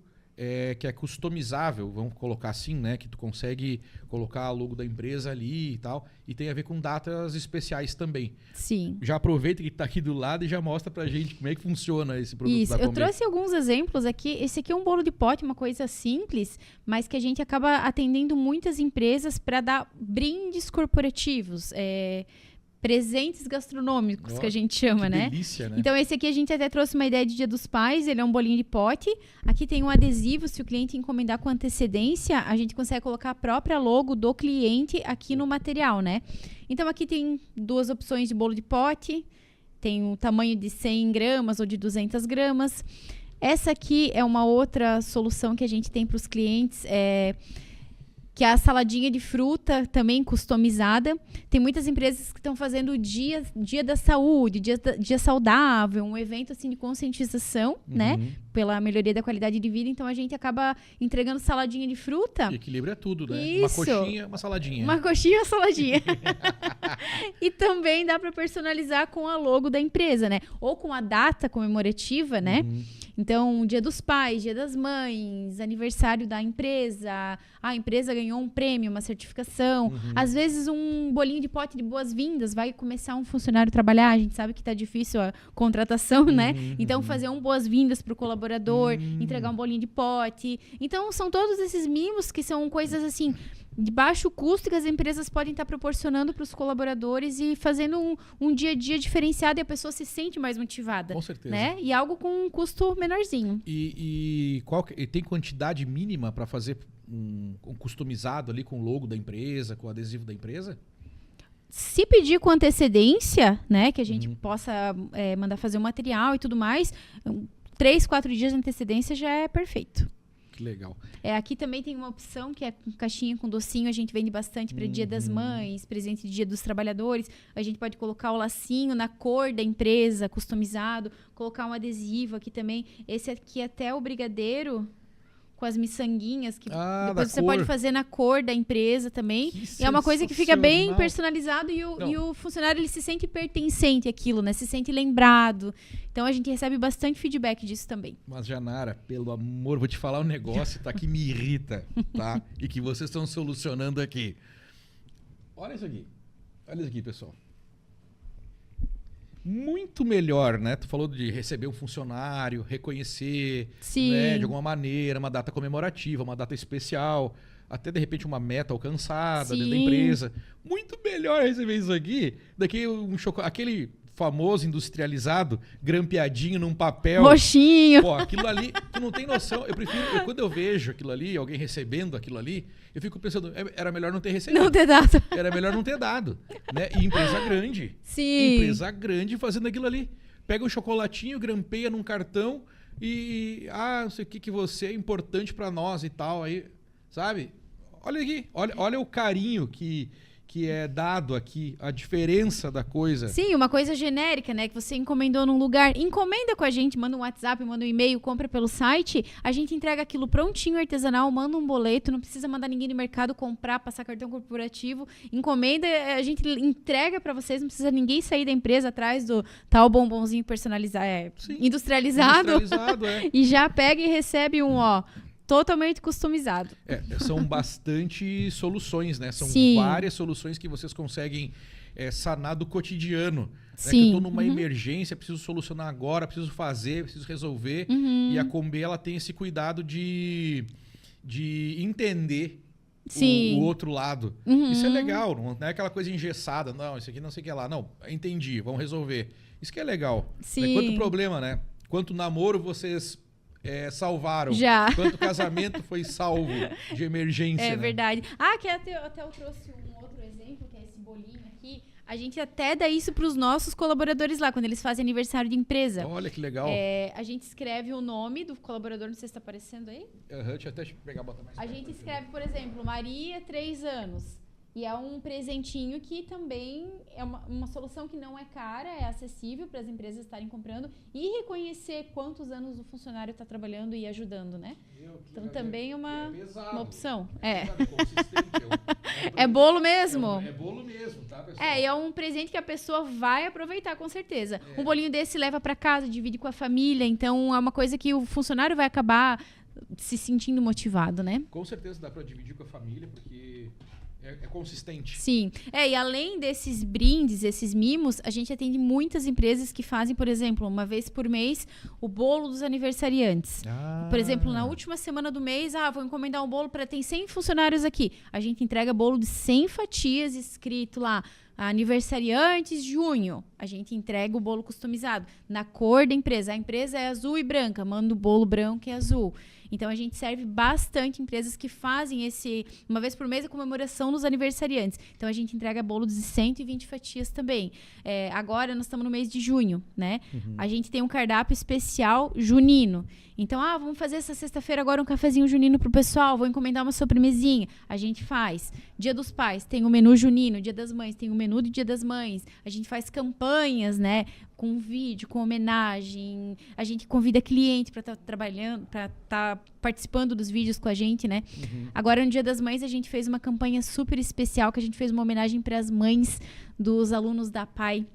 que é customizável, vamos colocar assim, né? Que tu consegue colocar a logo da empresa ali e tal. E tem a ver com datas especiais também. Sim. Já aproveita que está aqui do lado e já mostra pra gente como é que funciona esse produto. Isso, da eu Combê. trouxe alguns exemplos aqui. Esse aqui é um bolo de pote, uma coisa simples, mas que a gente acaba atendendo muitas empresas para dar brindes corporativos. Presentes gastronômicos, que a gente chama, que né? delícia, né? Então, esse aqui a gente até trouxe uma ideia de Dia dos Pais. Ele é um bolinho de pote. Aqui tem um adesivo. Se o cliente encomendar com antecedência, a gente consegue colocar a própria logo do cliente aqui no material, né? Então, aqui tem 2 opções de bolo de pote. Tem o tamanho de 100 gramas ou de 200 gramas. Essa aqui é uma outra solução que a gente tem para os clientes. Que é a saladinha de fruta, também customizada. Tem muitas empresas que estão fazendo o dia da saúde, dia saudável, um evento assim de conscientização, né? Pela melhoria da qualidade de vida. Então, a gente acaba entregando saladinha de fruta. E equilíbrio é tudo, né? Isso. Uma coxinha, uma saladinha. Uma coxinha e uma saladinha. E também dá para personalizar com a logo da empresa, né? Ou com a data comemorativa, né? Então, Dia dos Pais, Dia das Mães, aniversário da empresa, a empresa ganhou um prêmio, uma certificação. Às vezes, um bolinho de pote de boas-vindas, vai começar um funcionário a trabalhar, a gente sabe que está difícil a contratação, né? Então, fazer um boas-vindas para o colaborador, entregar um bolinho de pote. Então, são todos esses mimos que são coisas assim... de baixo custo que as empresas podem estar proporcionando para os colaboradores e fazendo um dia a dia diferenciado e a pessoa se sente mais motivada. Com certeza. Né? E algo com um custo menorzinho. E tem quantidade mínima para fazer um customizado ali com o logo da empresa, com o adesivo da empresa? Se pedir com antecedência, né, que a gente possa mandar fazer o material e tudo mais, 3, 4 dias de antecedência já é perfeito. Legal. Aqui também tem uma opção que é caixinha com docinho, a gente vende bastante para Dia das Mães, presente de Dia dos Trabalhadores. A gente pode colocar o lacinho na cor da empresa, customizado, colocar um adesivo aqui também. Esse aqui até o brigadeiro com as miçanguinhas, que depois você pode fazer na cor da empresa também. E é uma coisa que fica bem personalizado e o funcionário ele se sente pertencente àquilo, né? Se sente lembrado. Então a gente recebe bastante feedback disso também. Mas, Janara, pelo amor, vou te falar um negócio, tá, que me irrita, tá? E que vocês estão solucionando aqui. Olha isso aqui. Olha isso aqui, pessoal. Muito melhor, né? Tu falou de receber um funcionário, reconhecer, né, de alguma maneira, uma data comemorativa, uma data especial, até de repente uma meta alcançada dentro da empresa. Muito melhor receber isso aqui do que aquele famoso industrializado, grampeadinho num papel. Roxinho. Pô, aquilo ali, tu não tem noção. Quando eu vejo aquilo ali, alguém recebendo aquilo ali, eu fico pensando, era melhor não ter recebido. Não ter dado. Era melhor não ter dado. Né? E empresa grande. Sim. Empresa grande fazendo aquilo ali. Pega um chocolatinho, grampeia num cartão e... não sei o que você é importante pra nós e tal. Aí, sabe? Olha aqui. Olha o carinho que é dado aqui, a diferença da coisa. Sim, uma coisa genérica, né? Que você encomendou num lugar. Encomenda com a gente, manda um WhatsApp, manda um e-mail, compra pelo site. A gente entrega aquilo prontinho, artesanal, manda um boleto. Não precisa mandar ninguém no mercado comprar, passar cartão corporativo. Encomenda, a gente entrega pra vocês. Não precisa ninguém sair da empresa atrás do tal bombonzinho personalizado, industrializado. E já pega e recebe totalmente customizado. São bastante soluções, né? São várias soluções que vocês conseguem sanar do cotidiano. Né? Que eu estou numa emergência, preciso solucionar agora, preciso fazer, preciso resolver. E a Combê, ela tem esse cuidado de entender o outro lado. Isso é legal, não é aquela coisa engessada. Não, isso aqui não sei o que lá. Não, entendi, vamos resolver. Isso que é legal. Sim. Quanto problema, né? Quanto namoro vocês salvaram. Já. Quanto casamento foi salvo de emergência. É né? verdade. Que até eu trouxe um outro exemplo, que é esse bolinho aqui. A gente até dá isso para os nossos colaboradores lá, quando eles fazem aniversário de empresa. Olha que legal. A gente escreve o nome do colaborador, não sei se está aparecendo aí. Deixa eu até pegar, botar mais A gente escreve, por exemplo, Maria, 3 anos. E é um presentinho que também é uma solução que não é cara, é acessível para as empresas estarem comprando e reconhecer quantos anos o funcionário está trabalhando e ajudando, né? Então também é uma opção. É bolo mesmo? É bolo mesmo, tá, pessoal? E é um presente que a pessoa vai aproveitar, com certeza. Um bolinho desse leva para casa, divide com a família, então é uma coisa que o funcionário vai acabar se sentindo motivado, né? Com certeza dá para dividir com a família, porque é consistente. Sim. E além desses brindes, esses mimos, a gente atende muitas empresas que fazem, por exemplo, uma vez por mês, o bolo dos aniversariantes. Por exemplo, na última semana do mês, vou encomendar um bolo para ter 100 funcionários aqui. A gente entrega bolo de 100 fatias escrito lá, aniversariantes, junho. A gente entrega o bolo customizado na cor da empresa. A empresa é azul e branca, manda o bolo branco e azul. Então, a gente serve bastante empresas que fazem uma vez por mês, a comemoração dos aniversariantes. Então, a gente entrega bolo de 120 fatias também. Agora, nós estamos no mês de junho, né? Uhum. A gente tem um cardápio especial junino. Então, vamos fazer essa sexta-feira agora um cafezinho junino pro pessoal, vou encomendar uma sobremesinha. A gente faz. Dia dos Pais, tem o menu junino. Dia das Mães, tem o menu do Dia das Mães. A gente faz campanhas, né? Com vídeo, com homenagem. A gente convida cliente para estar trabalhando, para estar participando dos vídeos com a gente, né? Uhum. Agora, no Dia das Mães, a gente fez uma campanha super especial, que a gente fez uma homenagem para as mães dos alunos da PAI.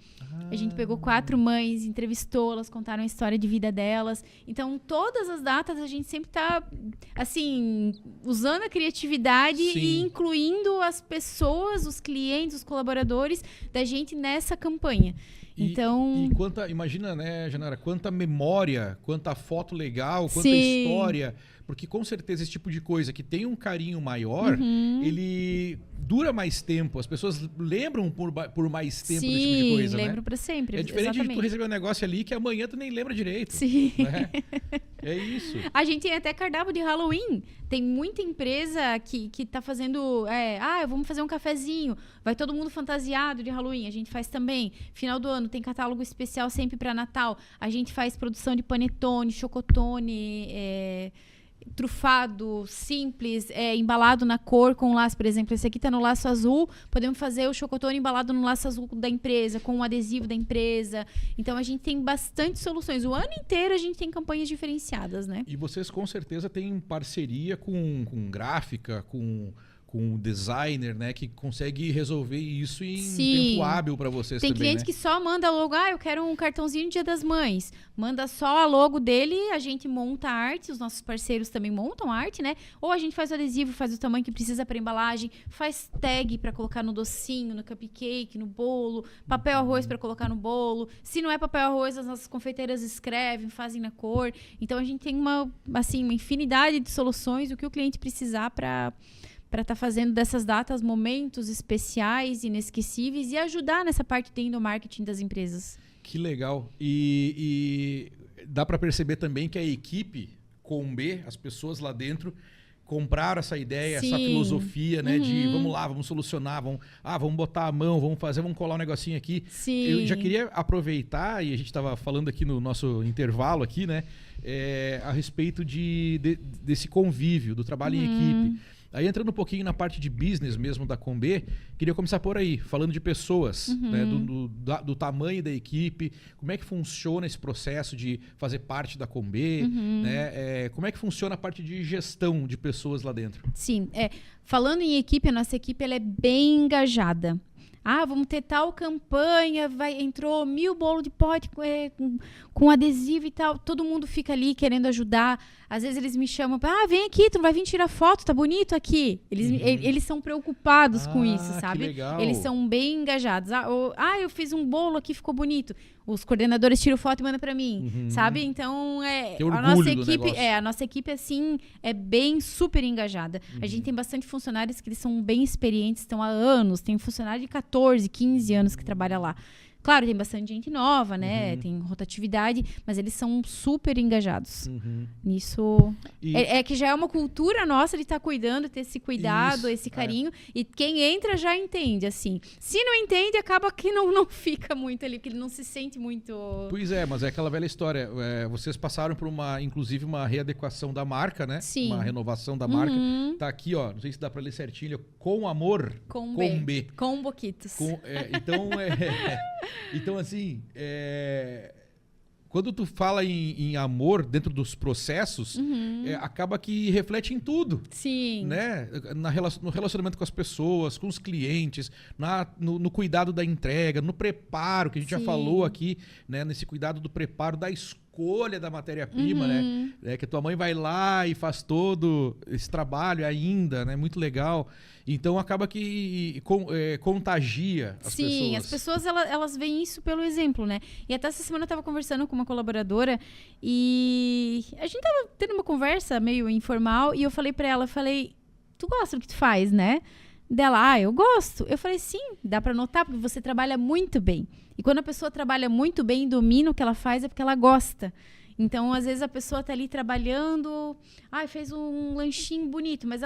A gente pegou 4 mães, entrevistou, elas contaram a história de vida delas. Então, todas as datas, a gente sempre está, assim, usando a criatividade e incluindo as pessoas, os clientes, os colaboradores da gente nessa campanha. Então... E imagina, né, Janara, quanta memória, quanta foto legal, quanta história. Porque com certeza esse tipo de coisa que tem um carinho maior, ele dura mais tempo. As pessoas lembram por mais tempo desse tipo de coisa, lembro para sempre. É diferente de tu receber um negócio ali que amanhã tu nem lembra direito. Sim. Né? É isso. A gente tem até cardápio de Halloween. Tem muita empresa que tá fazendo... vamos fazer um cafezinho. Vai todo mundo fantasiado de Halloween. A gente faz também. Final do ano tem catálogo especial sempre para Natal. A gente faz produção de panetone, chocotone... trufado, simples, embalado na cor com laço, por exemplo, esse aqui tá no laço azul, podemos fazer o chocotone embalado no laço azul da empresa, com o adesivo da empresa. Então a gente tem bastante soluções. O ano inteiro a gente tem campanhas diferenciadas, né? E vocês com certeza têm parceria com gráfica, com designer, né, que consegue resolver isso em tempo hábil para vocês também, né? Tem cliente que só manda logo, eu quero um cartãozinho Dia das Mães. Manda só a logo dele, a gente monta a arte, os nossos parceiros também montam a arte, né? Ou a gente faz o adesivo, faz o tamanho que precisa para embalagem, faz tag para colocar no docinho, no cupcake, no bolo, papel arroz para colocar no bolo. Se não é papel arroz, as nossas confeiteiras escrevem, fazem na cor. Então a gente tem uma infinidade de soluções, o que o cliente precisar para estar fazendo dessas datas momentos especiais, inesquecíveis e ajudar nessa parte de endomarketing das empresas. Que legal. E dá para perceber também que a equipe Combê, as pessoas lá dentro, compraram essa ideia, essa filosofia, né? De vamos lá, vamos solucionar, vamos botar a mão, vamos colar um negocinho aqui. Sim. Eu já queria aproveitar, e a gente estava falando aqui no nosso intervalo aqui, né? A respeito desse convívio, do trabalho em equipe. Aí entrando um pouquinho na parte de business mesmo da Combê, queria começar por aí, falando de pessoas, né, do tamanho da equipe, como é que funciona esse processo de fazer parte da Combê, né, como é que funciona a parte de gestão de pessoas lá dentro? Sim, falando em equipe, a nossa equipe ela é bem engajada. Vamos ter tal campanha, entrou 1000 bolos de pote com adesivo e tal. Todo mundo fica ali querendo ajudar. Às vezes eles me chamam, vem aqui, tu não vai vir tirar foto, tá bonito aqui. Eles são preocupados com isso, sabe? Que legal. Eles são bem engajados. Eu fiz um bolo aqui, ficou bonito. Os coordenadores tiram foto e mandam pra mim, sabe? Então, a nossa equipe, assim, é bem super engajada. A gente tem bastante funcionários que eles são bem experientes, estão há anos. Tem funcionário de 14, 15 anos que trabalha lá. Claro, tem bastante gente nova, né? Tem rotatividade, mas eles são super engajados. Nisso. É que já é uma cultura nossa de estar cuidando, ter esse cuidado, esse carinho. E quem entra já entende, assim. Se não entende, acaba que não fica muito ali, porque ele não se sente muito... Pois é, mas é aquela velha história. Vocês passaram por inclusive uma readequação da marca, né? Sim. Uma renovação da marca. Tá aqui, ó. Não sei se dá pra ler certinho. Com amor. Com B. Com boquitos. Então, assim, quando tu fala em amor dentro dos processos, acaba que reflete em tudo. Sim. Né? No relacionamento com as pessoas, com os clientes, no cuidado da entrega, no preparo, que a gente já falou aqui, né? Nesse cuidado do preparo, da escolha da matéria-prima, né? Que a tua mãe vai lá e faz todo esse trabalho ainda, né? Muito legal. Então acaba que contagia as pessoas. Sim, as pessoas elas veem isso pelo exemplo, né? E até essa semana eu estava conversando com uma colaboradora e a gente tava tendo uma conversa meio informal e eu falei para ela, tu gosta do que tu faz, né? Dela, eu gosto. Eu falei, sim, dá para notar porque você trabalha muito bem. E quando a pessoa trabalha muito bem e domina o que ela faz é porque ela gosta. Então, às vezes, a pessoa tá ali trabalhando, fez um lanchinho bonito, mas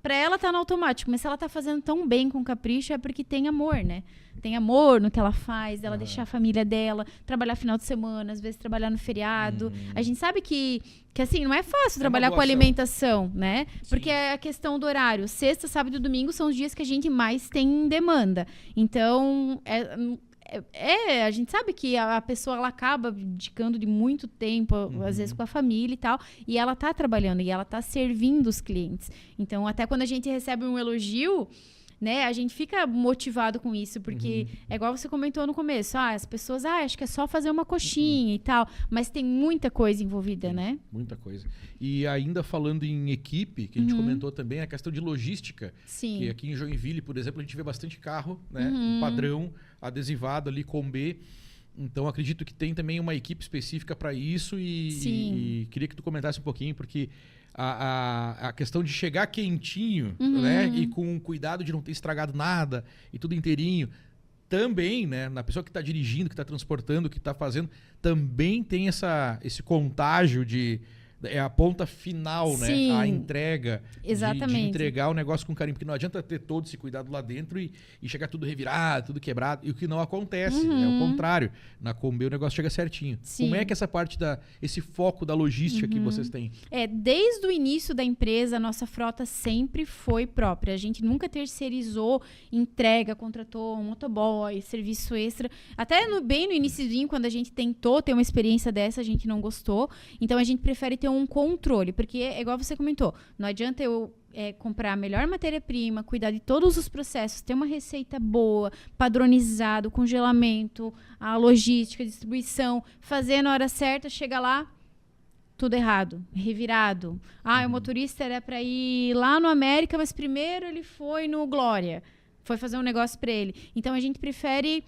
pra ela tá no automático. Mas se ela tá fazendo tão bem com capricho, é porque tem amor, né? Tem amor no que ela faz, dela deixar a família dela, trabalhar final de semana, às vezes trabalhar no feriado. A gente sabe que assim, não é fácil trabalhar com alimentação, né? Sim. Porque é a questão do horário. Sexta, sábado e domingo são os dias que a gente mais tem demanda. Então, a gente sabe que a pessoa ela acaba dedicando de muito tempo, às vezes com a família e tal, e ela tá trabalhando, e ela tá servindo os clientes. Então, até quando a gente recebe um elogio, né, a gente fica motivado com isso, porque é igual você comentou no começo, as pessoas, acho que é só fazer uma coxinha e tal, mas tem muita coisa envolvida, né? Muita coisa. E ainda falando em equipe, que a gente comentou também, a questão de logística. Sim. Que aqui em Joinville, por exemplo, a gente vê bastante carro, né, padrão, adesivado ali com B. Então, acredito que tem também uma equipe específica para isso e queria que tu comentasse um pouquinho, porque a questão de chegar quentinho, né, e com cuidado de não ter estragado nada e tudo inteirinho, também, né, na pessoa que está dirigindo, que está transportando, que está fazendo, também tem esse contágio de... É a ponta final, né? A entrega. Exatamente. De entregar o negócio com carinho. Porque não adianta ter todo esse cuidado lá dentro e chegar tudo revirado, tudo quebrado. E o que não acontece. É o contrário. Na Combe o negócio chega certinho. Sim. Como é que essa parte esse foco da logística que vocês têm? Desde o início da empresa, a nossa frota sempre foi própria. A gente nunca terceirizou entrega, contratou um motoboy, serviço extra. Até bem no iniciozinho, quando a gente tentou ter uma experiência dessa, a gente não gostou. Então, a gente prefere ter um controle, porque é igual você comentou, não adianta eu comprar a melhor matéria-prima, cuidar de todos os processos, ter uma receita boa, padronizado, congelamento, a logística, distribuição, fazer na hora certa, chega lá, tudo errado, revirado. O motorista era para ir lá no América, mas primeiro ele foi no Glória, foi fazer um negócio para ele. Então, a gente prefere...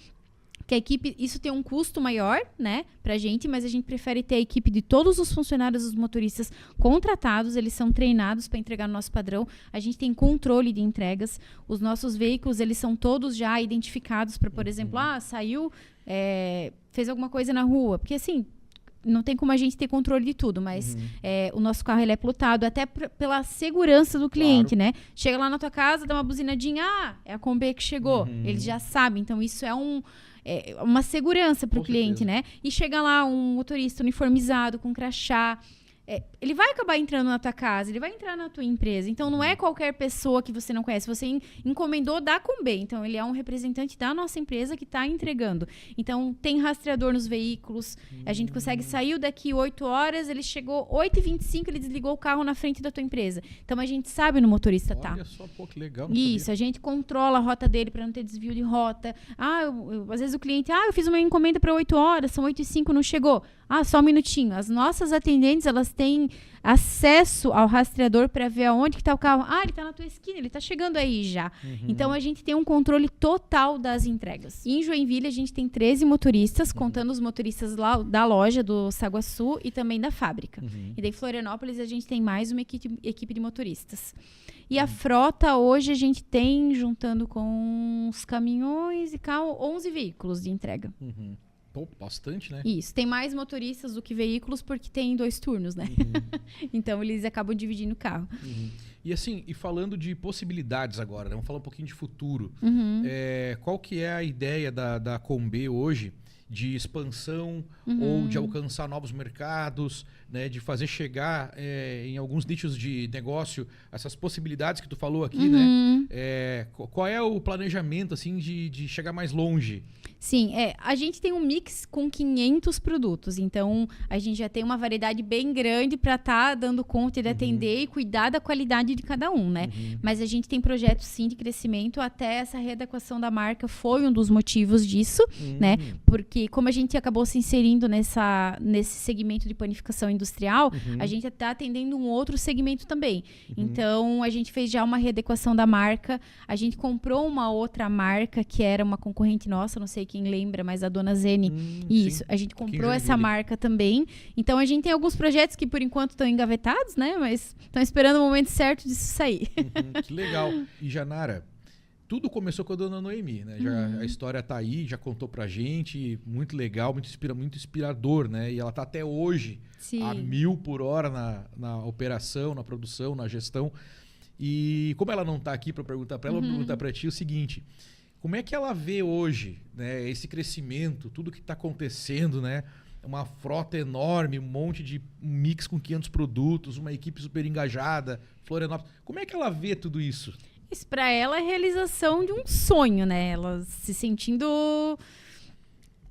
que a equipe, isso tem um custo maior, né, pra gente, mas a gente prefere ter a equipe de todos os funcionários, os motoristas contratados, eles são treinados para entregar no nosso padrão, a gente tem controle de entregas, os nossos veículos, eles são todos já identificados para, por exemplo, saiu, fez alguma coisa na rua, porque assim, não tem como a gente ter controle de tudo, mas o nosso carro ele é plotado até pela segurança do cliente, né? Chega lá na tua casa, dá uma buzinadinha, é a Combe que chegou, eles já sabem, então isso é uma segurança para o cliente, né? E chega lá um motorista uniformizado, com crachá, ele vai acabar entrando na tua casa, ele vai entrar na tua empresa. Então, não é qualquer pessoa que você não conhece. Você encomendou da Combe. Então, ele é um representante da nossa empresa que está entregando. Então, tem rastreador nos veículos. A gente consegue sair daqui 8 horas, ele chegou 8h25, ele desligou o carro na frente da tua empresa. Então, a gente sabe onde o motorista tá. Olha só, pô, que legal. Isso, a gente controla a rota dele para não ter desvio de rota. Às vezes o cliente, eu fiz uma encomenda para 8 horas, são 8h05, não chegou. Só um minutinho. As nossas atendentes, elas têm acesso ao rastreador para ver aonde que está o carro. Ah, ele está na tua esquina, ele está chegando aí já. Então, a gente tem um controle total das entregas. Em Joinville, a gente tem 13 motoristas, contando os motoristas lá da loja do Saguaçu e também da fábrica. E daí, em Florianópolis, a gente tem mais uma equipe de motoristas. E a frota, hoje, a gente tem, juntando com os caminhões e carro, 11 veículos de entrega. Pô, bastante, né? Isso. Tem mais motoristas do que veículos, porque tem 2 turnos, né? Então, eles acabam dividindo o carro. E assim, e falando de possibilidades agora, né? Vamos falar um pouquinho de futuro. Qual que é a ideia da Combê hoje de expansão ou de alcançar novos mercados, né? De fazer chegar em alguns nichos de negócio essas possibilidades que tu falou aqui, né? Qual é o planejamento assim de chegar mais longe? Sim, a gente tem um mix com 500 produtos, então a gente já tem uma variedade bem grande para estar dando conta de atender e cuidar da qualidade de cada um, né? Mas a gente tem projetos sim de crescimento, até essa readequação da marca foi um dos motivos disso, né? Porque como a gente acabou se inserindo nesse segmento de panificação industrial, a gente está atendendo um outro segmento também. Então a gente fez já uma readequação da marca, a gente comprou uma outra marca que era uma concorrente nossa, não sei quem lembra, mas a Dona Zene. Isso, a gente comprou essa marca também. Então a gente tem alguns projetos que por enquanto estão engavetados, né? Mas estão esperando o momento certo disso sair. Que legal. E Janara, tudo começou com a Dona Noemi, né? A história tá aí, já contou pra gente, muito legal, muito inspirador, né? E ela tá até hoje a 1000 por hora na operação, na produção, na gestão. E como ela não tá aqui para perguntar para ela, eu vou perguntar para ti o seguinte: como é que ela vê hoje, né, esse crescimento, tudo que está acontecendo, né? Uma frota enorme, um monte de mix com 500 produtos, uma equipe super engajada, Florianópolis. Como é que ela vê tudo isso? Isso para ela é a realização de um sonho, né? Ela se sentindo...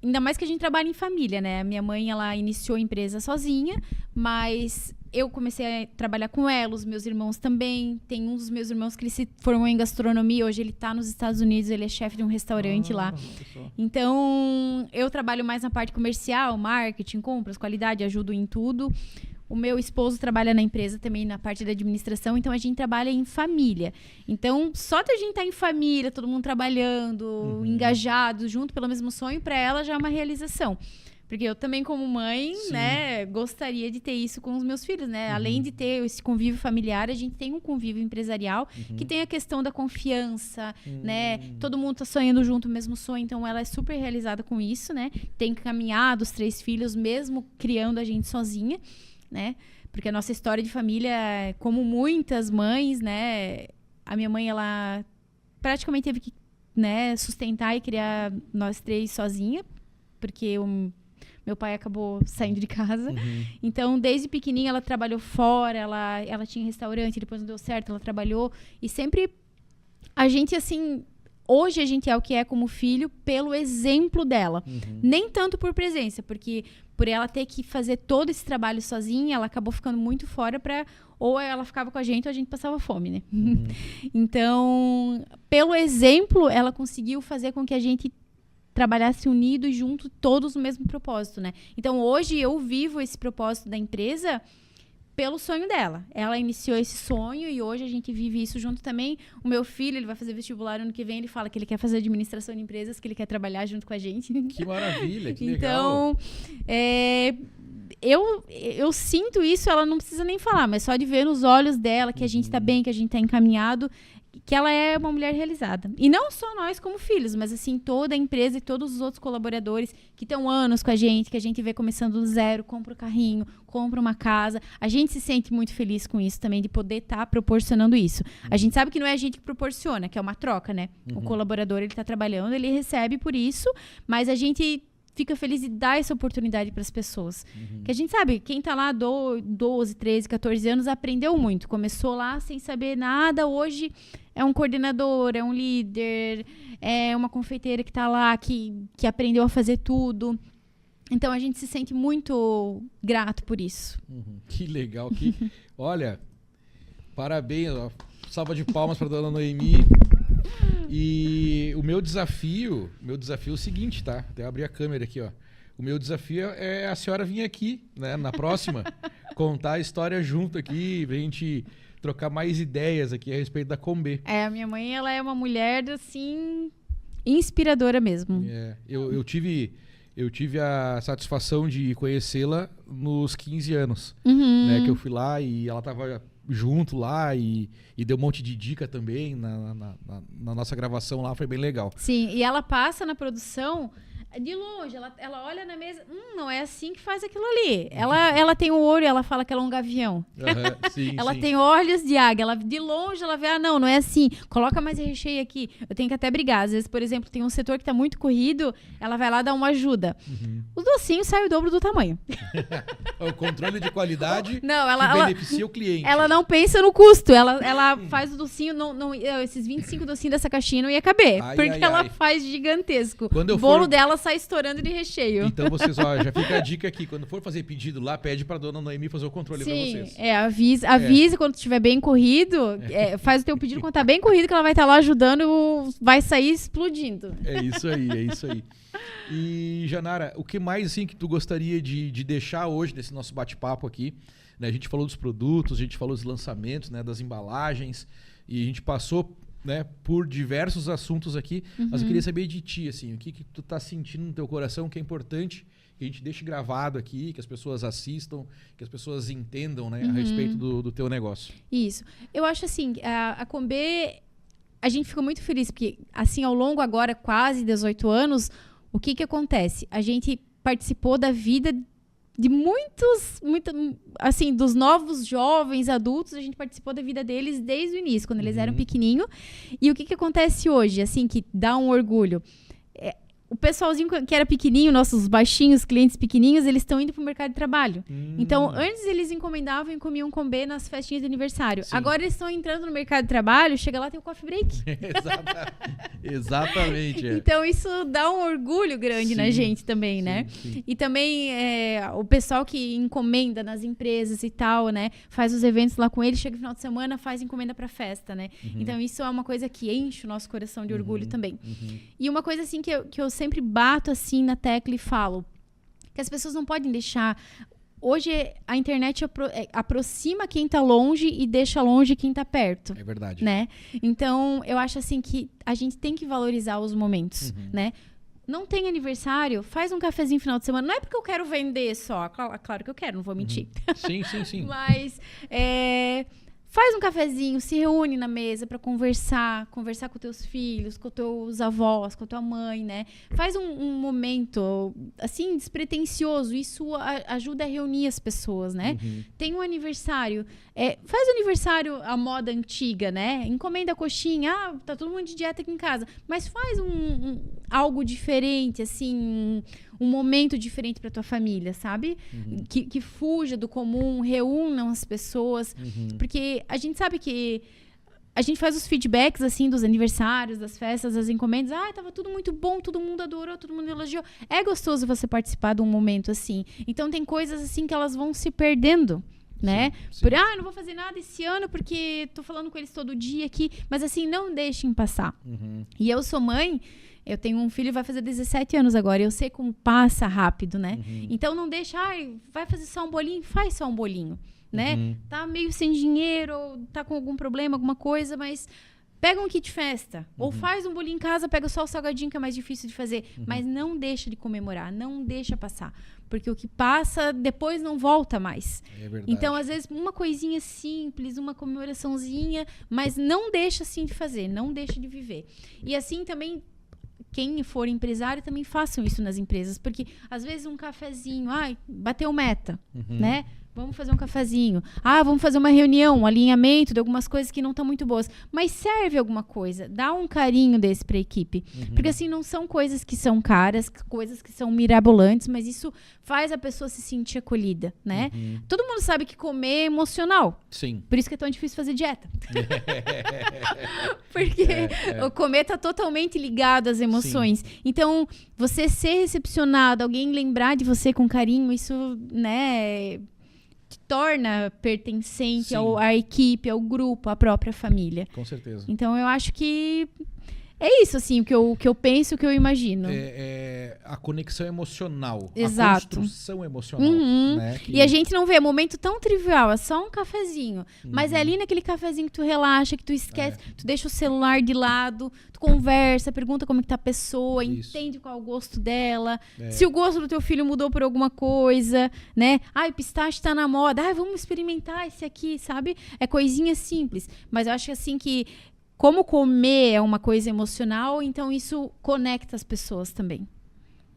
Ainda mais que a gente trabalha em família, né? A minha mãe, ela iniciou a empresa sozinha, mas eu comecei a trabalhar com ela, os meus irmãos também. Tem um dos meus irmãos que ele se formou em gastronomia, hoje ele está nos Estados Unidos, ele é chefe de um restaurante lá. Então, eu trabalho mais na parte comercial, marketing, compras, qualidade, ajudo em tudo. O meu esposo trabalha na empresa também, na parte da administração, então a gente trabalha em família. Então, só de a gente estar em família, todo mundo trabalhando, engajado, junto pelo mesmo sonho, para ela já é uma realização. Porque eu também, como mãe, né, gostaria de ter isso com os meus filhos, né? Além de ter esse convívio familiar, a gente tem um convívio empresarial que tem a questão da confiança, né? Todo mundo tá sonhando junto o mesmo sonho, então ela é super realizada com isso, né? Tem caminhado os 3 filhos, mesmo criando a gente sozinha, né? Porque a nossa história de família, como muitas mães, né? A minha mãe, ela praticamente teve que, né, sustentar e criar nós 3 sozinha, porque meu pai acabou saindo de casa. Então, desde pequenininha, ela trabalhou fora, ela tinha restaurante, depois não deu certo, ela trabalhou. E sempre, a gente, assim... Hoje a gente é o que é como filho pelo exemplo dela. Nem tanto por presença, porque por ela ter que fazer todo esse trabalho sozinha, ela acabou ficando muito fora para... Ou ela ficava com a gente ou a gente passava fome, né? Então, pelo exemplo, ela conseguiu fazer com que a gente trabalhasse unido e junto, todos no mesmo propósito, né? Então, hoje eu vivo esse propósito da empresa pelo sonho dela. Ela iniciou esse sonho e hoje a gente vive isso junto também. O meu filho, ele vai fazer vestibular ano que vem, ele fala que ele quer fazer administração de empresas, que ele quer trabalhar junto com a gente. Que maravilha, que legal. Então, eu sinto isso, ela não precisa nem falar, mas só de ver nos olhos dela que a gente tá bem, que a gente tá encaminhado, que ela é uma mulher realizada. E não só nós como filhos, mas assim, toda a empresa e todos os outros colaboradores que estão anos com a gente, que a gente vê começando do zero, compra o carrinho, compra uma casa. A gente se sente muito feliz com isso também, de poder estar proporcionando isso. A gente sabe que não é a gente que proporciona, que é uma troca, né? O colaborador, ele tá trabalhando, ele recebe por isso, mas a gente fica feliz de dar essa oportunidade para as pessoas. Que a gente sabe, quem tá lá 12, 13, 14 anos aprendeu muito. Começou lá sem saber nada, hoje é um coordenador, é um líder, é uma confeiteira que tá lá, que aprendeu a fazer tudo. Então, a gente se sente muito grato por isso. Que legal. Olha, parabéns. Ó, salva de palmas para dona Noemi. E o meu desafio é o seguinte, tá? Até abrir a câmera aqui, ó. O meu desafio é a senhora vir aqui, né, na próxima, contar a história junto aqui, pra gente trocar mais ideias aqui a respeito da Combê. A minha mãe, ela é uma mulher, assim, inspiradora mesmo. Eu tive a satisfação de conhecê-la nos 15 anos, né? Que eu fui lá e ela tava junto lá e deu um monte de dica também na nossa gravação lá, foi bem legal. Sim, e ela passa na produção de longe, ela olha na mesa, não é assim que faz aquilo ali. Ela tem o olho, ela fala que ela é um gavião. Sim, ela sim. tem olhos de águia, de longe ela vê, não é assim, coloca mais recheio aqui. Eu tenho que até brigar, às vezes, por exemplo, tem um setor que tá muito corrido, ela vai lá dar uma ajuda. O docinho sai o dobro do tamanho. O controle de qualidade que beneficia o cliente. Ela não pensa no custo, ela faz o docinho, esses 25 docinhos dessa caixinha não ia caber, porque ela faz gigantesco. O bolo dela sai estourando de recheio. Então vocês, já fica a dica aqui, quando for fazer pedido lá, pede pra dona Noemi fazer o controle pra vocês. Avisa quando estiver bem corrido, faz o teu pedido quando tá bem corrido, que ela vai estar lá ajudando, vai sair explodindo. É isso aí. E, Janara, o que mais assim que tu gostaria de deixar hoje nesse nosso bate-papo aqui? Né, a gente falou dos produtos, a gente falou dos lançamentos, né, das embalagens, e a gente passou, né, por diversos assuntos aqui, mas eu queria saber de ti, assim, o que tu tá sentindo no teu coração, que é importante que a gente deixe gravado aqui, que as pessoas assistam, que as pessoas entendam, né, a respeito do teu negócio. Isso. Eu acho assim, a Combê, a gente ficou muito feliz, porque assim, ao longo agora, quase 18 anos, o que acontece? A gente participou da vida de assim, dos novos jovens, adultos, a gente participou da vida deles desde o início, quando eles eram pequenininhos. E o que acontece hoje, assim, que dá um orgulho? O pessoalzinho que era pequenininho, nossos baixinhos, clientes pequenininhos, eles estão indo pro mercado de trabalho. Então, antes eles encomendavam e comiam Combê nas festinhas de aniversário. Sim. Agora eles estão entrando no mercado de trabalho, chega lá, tem o coffee break. Exatamente. Então, isso dá um orgulho grande na gente também, né? Sim. E também o pessoal que encomenda nas empresas e tal, né? Faz os eventos lá com eles, chega no final de semana, faz encomenda pra festa, né? Então, isso é uma coisa que enche o nosso coração de orgulho também. E uma coisa, assim, que eu sempre bato assim na tecla e falo que as pessoas não podem deixar. Hoje a internet aproxima quem tá longe e deixa longe quem tá perto. É verdade. Né? Então, eu acho assim que a gente tem que valorizar os momentos, né? Não tem aniversário, faz um cafezinho no final de semana. Não é porque eu quero vender só. Claro que eu quero, não vou mentir. Sim. Mas faz um cafezinho, se reúne na mesa para conversar com teus filhos, com teus avós, com a tua mãe, né? Faz um momento, assim, despretensioso. Isso ajuda a reunir as pessoas, né? Tem um aniversário. Faz o aniversário à moda antiga, né? Encomenda a coxinha. Tá todo mundo de dieta aqui em casa. Mas faz algo diferente, assim, um momento diferente para tua família, sabe? Que fuja do comum, reúnam as pessoas. Porque a gente sabe que a gente faz os feedbacks, assim, dos aniversários, das festas, das encomendas. Tava tudo muito bom, todo mundo adorou, todo mundo elogiou. É gostoso você participar de um momento assim. Então, tem coisas, assim, que elas vão se perdendo, né? Sim. Eu não vou fazer nada esse ano porque tô falando com eles todo dia aqui. Mas, assim, não deixem passar. E eu sou mãe... Eu tenho um filho que vai fazer 17 anos agora. Eu sei como passa rápido, né? Então, não deixa... vai fazer só um bolinho? Faz só um bolinho, né? Tá meio sem dinheiro, tá com algum problema, alguma coisa, mas... Pega um kit festa. Ou faz um bolinho em casa, pega só o salgadinho, que é mais difícil de fazer. Mas não deixa de comemorar, não deixa passar. Porque o que passa, depois não volta mais. É verdade. Então, às vezes, uma coisinha simples, uma comemoraçãozinha, mas não deixa assim de fazer, não deixa de viver. E assim também... Quem for empresário, também façam isso nas empresas. Porque, às vezes, um cafezinho... bateu meta, né? Vamos fazer um cafezinho. Vamos fazer uma reunião, um alinhamento de algumas coisas que não estão muito boas. Mas serve alguma coisa. Dá um carinho desse para a equipe. Porque, assim, não são coisas que são caras, coisas que são mirabolantes, mas isso faz a pessoa se sentir acolhida, né? Todo mundo sabe que comer é emocional. Sim. Por isso que é tão difícil fazer dieta. Porque o comer tá totalmente ligado às emoções. Sim. Então, você ser recepcionado, alguém lembrar de você com carinho, isso, né... te torna pertencente à equipe, ao grupo, à própria família. Com certeza. Então, eu acho que É isso, assim, o que eu penso, o que eu imagino. A conexão emocional. Exato. A construção emocional. Né? E a gente não vê momento tão trivial, é só um cafezinho. Mas é ali naquele cafezinho que tu relaxa, que tu esquece, tu deixa o celular de lado, tu conversa, pergunta como é que tá a pessoa, entende qual é o gosto dela, se o gosto do teu filho mudou por alguma coisa, né? Ai, pistache tá na moda, ai, vamos experimentar esse aqui, sabe? É coisinha simples. Mas eu acho assim que como comer é uma coisa emocional, então isso conecta as pessoas também.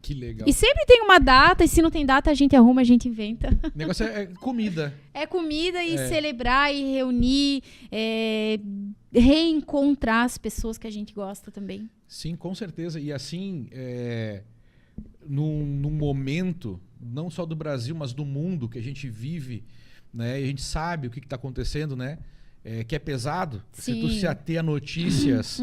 Que legal. E sempre tem uma data, e se não tem data, a gente arruma, a gente inventa. O negócio é comida. É comida e celebrar e reunir, reencontrar as pessoas que a gente gosta também. Sim, com certeza. E assim, num momento, não só do Brasil, mas do mundo que a gente vive, né? E a gente sabe o que está acontecendo, né? Que é pesado. Sim. Se tu se ater a notícias,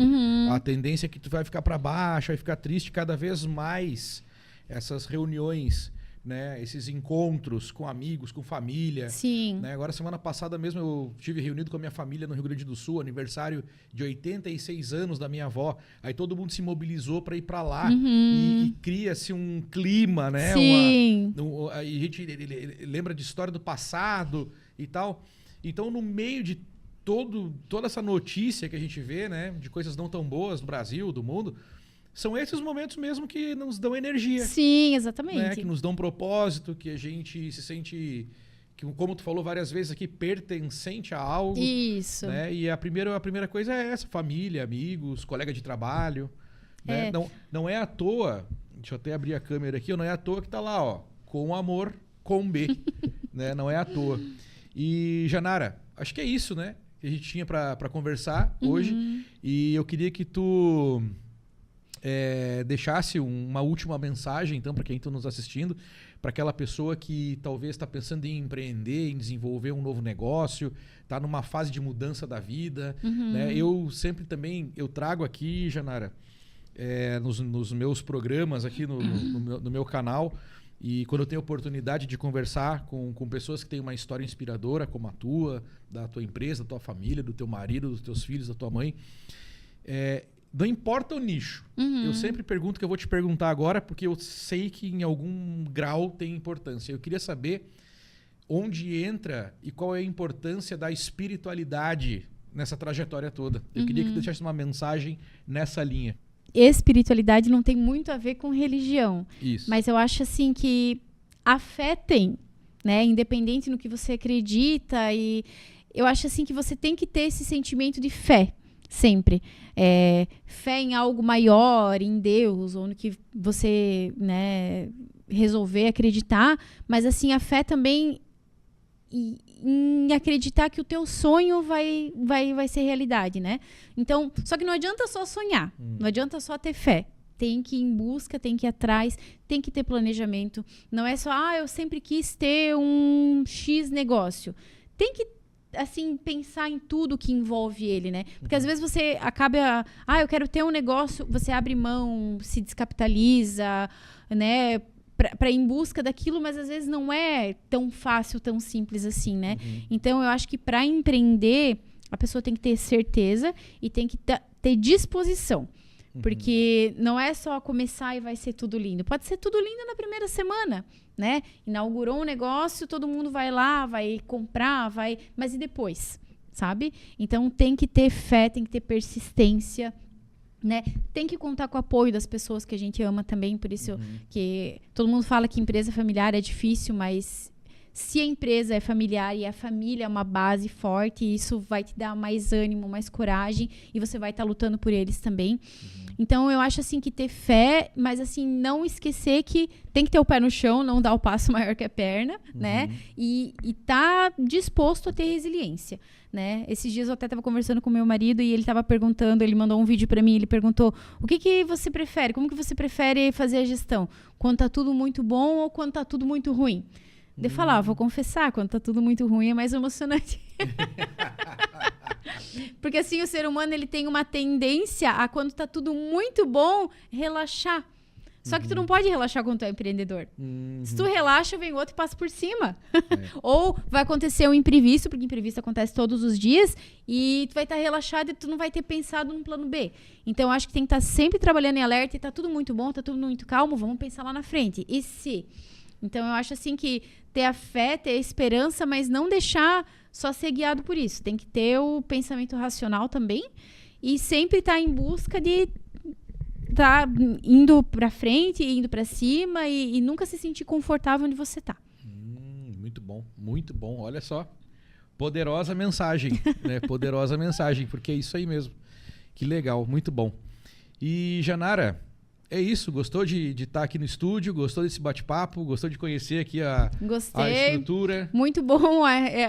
a tendência é que tu vai ficar para baixo, vai ficar triste cada vez mais. Essas reuniões, né? Esses encontros com amigos, com família. Sim. Né? Agora, semana passada mesmo, eu estive reunido com a minha família no Rio Grande do Sul, aniversário de 86 anos da minha avó. Aí todo mundo se mobilizou para ir para lá e cria-se um clima, né? Sim. A gente lembra de história do passado e tal. Então, no meio de toda essa notícia que a gente vê, né? De coisas não tão boas do Brasil, do mundo, são esses momentos mesmo que nos dão energia. Sim, exatamente. Né? Que nos dão propósito, que a gente se sente, que, como tu falou várias vezes aqui, pertencente a algo. Isso. Né? E a primeira coisa é essa, família, amigos, colega de trabalho. Né? Não é à toa, deixa eu até abrir a câmera aqui, não é à toa que tá lá, ó, com amor, com B. Né? Não é à toa. E, Janara, acho que é isso, né? Que a gente tinha para conversar hoje. E eu queria que tu deixasse uma última mensagem, então, para quem está nos assistindo, para aquela pessoa que talvez está pensando em empreender, em desenvolver um novo negócio, está numa fase de mudança da vida. Né? Eu sempre também, eu trago aqui, Janara, nos meus programas aqui no meu canal, e quando eu tenho a oportunidade de conversar com pessoas que têm uma história inspiradora, como a tua, da tua empresa, da tua família, do teu marido, dos teus filhos, da tua mãe, não importa o nicho. Eu sempre pergunto, que eu vou te perguntar agora, porque eu sei que em algum grau tem importância. Eu queria saber onde entra e qual é a importância da espiritualidade nessa trajetória toda. Eu queria que tu deixasse uma mensagem nessa linha. Espiritualidade não tem muito a ver com religião. Isso. Mas eu acho assim que a fé tem, né? Independente no que você acredita. E eu acho assim que você tem que ter esse sentimento de fé, sempre. Fé em algo maior, em Deus, ou no que você, né, resolver acreditar. Mas assim, a fé também em acreditar que o teu sonho vai ser realidade, né? Então, só que não adianta só sonhar, não adianta só ter fé. Tem que ir em busca, tem que ir atrás, tem que ter planejamento. Não é só, eu sempre quis ter um X negócio. Tem que, assim, pensar em tudo que envolve ele, né? Porque às vezes você acaba, eu quero ter um negócio, você abre mão, se descapitaliza, né? Para ir em busca daquilo, mas às vezes não é tão fácil, tão simples assim, né? Então, eu acho que para empreender, a pessoa tem que ter certeza e tem que ter disposição. Porque não é só começar e vai ser tudo lindo. Pode ser tudo lindo na primeira semana, né? Inaugurou um negócio, todo mundo vai lá, vai comprar, mas e depois, sabe? Então, tem que ter fé, tem que ter persistência, né? Tem que contar com o apoio das pessoas que a gente ama também, por isso que todo mundo fala que empresa familiar é difícil, mas se a empresa é familiar e a família é uma base forte, isso vai te dar mais ânimo, mais coragem, e você vai estar lutando por eles também. Então, eu acho assim que ter fé, mas assim, não esquecer que tem que ter o pé no chão, não dar o passo maior que a perna, né? E tá disposto a ter resiliência, né? Esses dias eu até estava conversando com meu marido e ele estava perguntando, ele mandou um vídeo para mim, ele perguntou, o que você prefere? Como que você prefere fazer a gestão? Quando tá tudo muito bom ou quando tá tudo muito ruim? De falar, vou confessar, quando tá tudo muito ruim é mais emocionante. Porque assim, o ser humano ele tem uma tendência a, quando tá tudo muito bom, relaxar. Só que tu não pode relaxar quando tu é empreendedor. Se tu relaxa, vem outro e passa por cima. Ou vai acontecer um imprevisto, porque imprevisto acontece todos os dias, e tu vai estar relaxado e tu não vai ter pensado num plano B. Então, eu acho que tem que estar sempre trabalhando em alerta e tá tudo muito bom, tá tudo muito calmo, vamos pensar lá na frente. E se? Então, eu acho assim que ter a fé, ter a esperança, mas não deixar só ser guiado por isso. Tem que ter o pensamento racional também e sempre estar em busca de tá indo pra frente, indo pra cima e nunca se sentir confortável onde você tá. Muito bom, muito bom. Olha só, poderosa mensagem, né? Poderosa mensagem, porque é isso aí mesmo. Que legal, muito bom. E Janara, é isso, gostou de estar aqui no estúdio, gostou desse bate-papo, gostou de conhecer aqui a estrutura? Muito bom,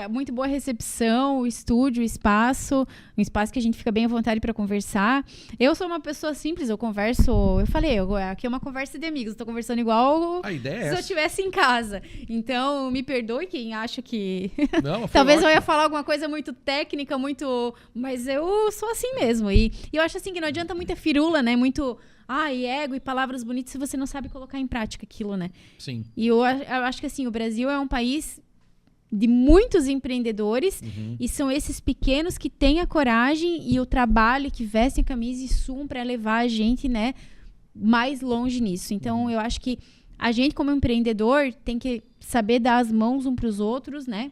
muito boa a recepção, o estúdio, o espaço, um espaço que a gente fica bem à vontade para conversar. Eu sou uma pessoa simples, eu converso, eu falei, aqui é uma conversa de amigos, eu tô conversando igual a ideia é se eu estivesse em casa. Então, me perdoe quem acha que... Não, talvez eu ia falar alguma coisa muito técnica, mas eu sou assim mesmo. E eu acho assim que não adianta muita firula, né? Muito... ego e palavras bonitas se você não sabe colocar em prática aquilo, né? Sim. E eu acho que assim, o Brasil é um país de muitos empreendedores e são esses pequenos que têm a coragem e o trabalho, que vestem a camisa e suam para levar a gente, né, mais longe nisso. Então, eu acho que a gente, como empreendedor, tem que saber dar as mãos uns para os outros, né?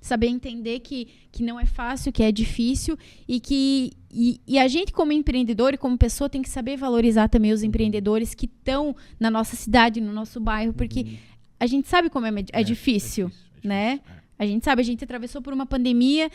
Saber entender que não é fácil, que é difícil e a gente como empreendedor e como pessoa tem que saber valorizar também os empreendedores que estão na nossa cidade, no nosso bairro, porque a gente sabe como é difícil, né? A gente sabe, a gente atravessou por uma pandemia,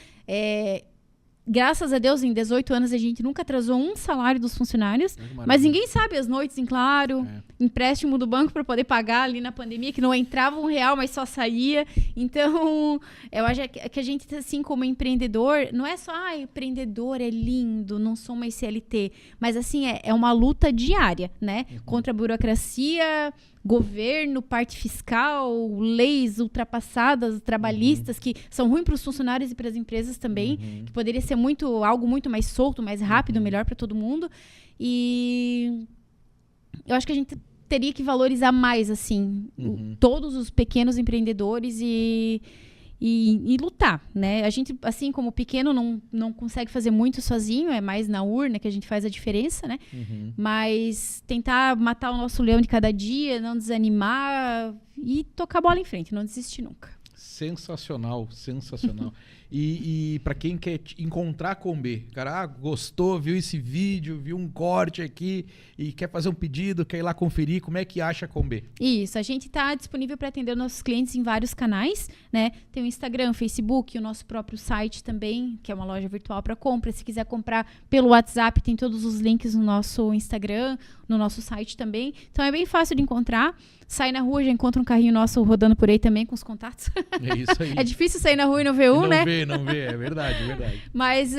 graças a Deus, em 18 anos, a gente nunca atrasou um salário dos funcionários, mas ninguém sabe as noites em claro, empréstimo do banco para poder pagar ali na pandemia, que não entrava R$1, mas só saía. Então, eu acho que a gente, assim, como empreendedor, não é só, empreendedor é lindo, não sou mais CLT, mas, assim, é uma luta diária, né? Contra a burocracia, governo, parte fiscal, leis ultrapassadas, trabalhistas, que são ruins para os funcionários e para as empresas também, que poderia ser algo muito mais solto, mais rápido, melhor para todo mundo. E eu acho que a gente teria que valorizar mais, assim, todos os pequenos empreendedores e lutar, né? A gente, assim como pequeno, não consegue fazer muito sozinho, é mais na urna que a gente faz a diferença, né? Mas tentar matar o nosso leão de cada dia, não desanimar e tocar a bola em frente, não desistir nunca. Sensacional, sensacional. E para quem quer encontrar a Combê, cara, gostou, viu esse vídeo, viu um corte aqui e quer fazer um pedido, quer ir lá conferir, como é que acha a Combê? Isso, a gente está disponível para atender os nossos clientes em vários canais, né? Tem o Instagram, Facebook, o nosso próprio site também, que é uma loja virtual para compra. Se quiser comprar pelo WhatsApp, tem todos os links no nosso Instagram, no nosso site também. Então é bem fácil de encontrar. Sai na rua, já encontra um carrinho nosso rodando por aí também com os contatos. É isso aí. É difícil sair na rua e não ver né? Não vê, é verdade, é verdade. Mas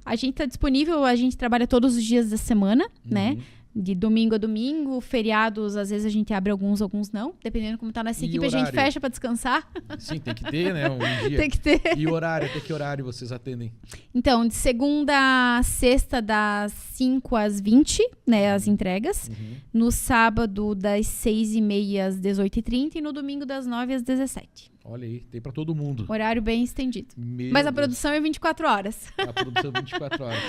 a gente está disponível, a gente trabalha todos os dias da semana, né? De domingo a domingo, feriados, às vezes a gente abre alguns não. Dependendo como tá nossa equipe, a gente fecha para descansar. Sim, tem que ter, né? Um dia. Tem que ter. E horário, até que horário vocês atendem? Então, de segunda a sexta, das 5 às 20, né? As entregas. No sábado, das 6h30 às 18h30 e no domingo, das 9 às 17h. Olha aí, tem para todo mundo. Horário bem estendido. Mas a produção é 24 horas. A produção é 24 horas.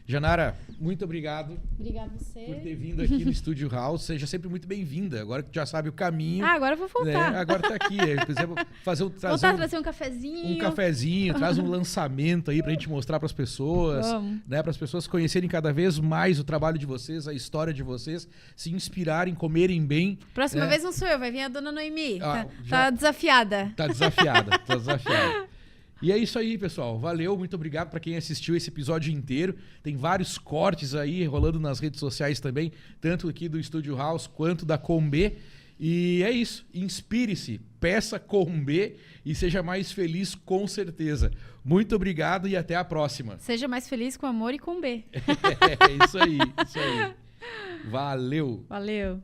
Janara, muito obrigado. Obrigada a você. Por ter vindo aqui no Estúdio House. Seja sempre muito bem-vinda. Agora que já sabe o caminho. Agora eu vou voltar. Né? Agora tá aqui. Por exemplo, trazer um cafezinho. Um cafezinho, traz um lançamento aí pra gente mostrar pras pessoas. Né? Para as pessoas conhecerem cada vez mais o trabalho de vocês, a história de vocês, se inspirarem, comerem bem. Próxima vez não sou eu, vai vir a dona Noemi. Tá desafiada. Tá desafiada, tá desafiada. E é isso aí, pessoal. Valeu, muito obrigado para quem assistiu esse episódio inteiro. Tem vários cortes aí rolando nas redes sociais também, tanto aqui do Estúdio House quanto da Combê. E é isso. Inspire-se, peça Combê e seja mais feliz com certeza. Muito obrigado e até a próxima. Seja mais feliz com amor e com B. É isso aí, isso aí. Valeu. Valeu.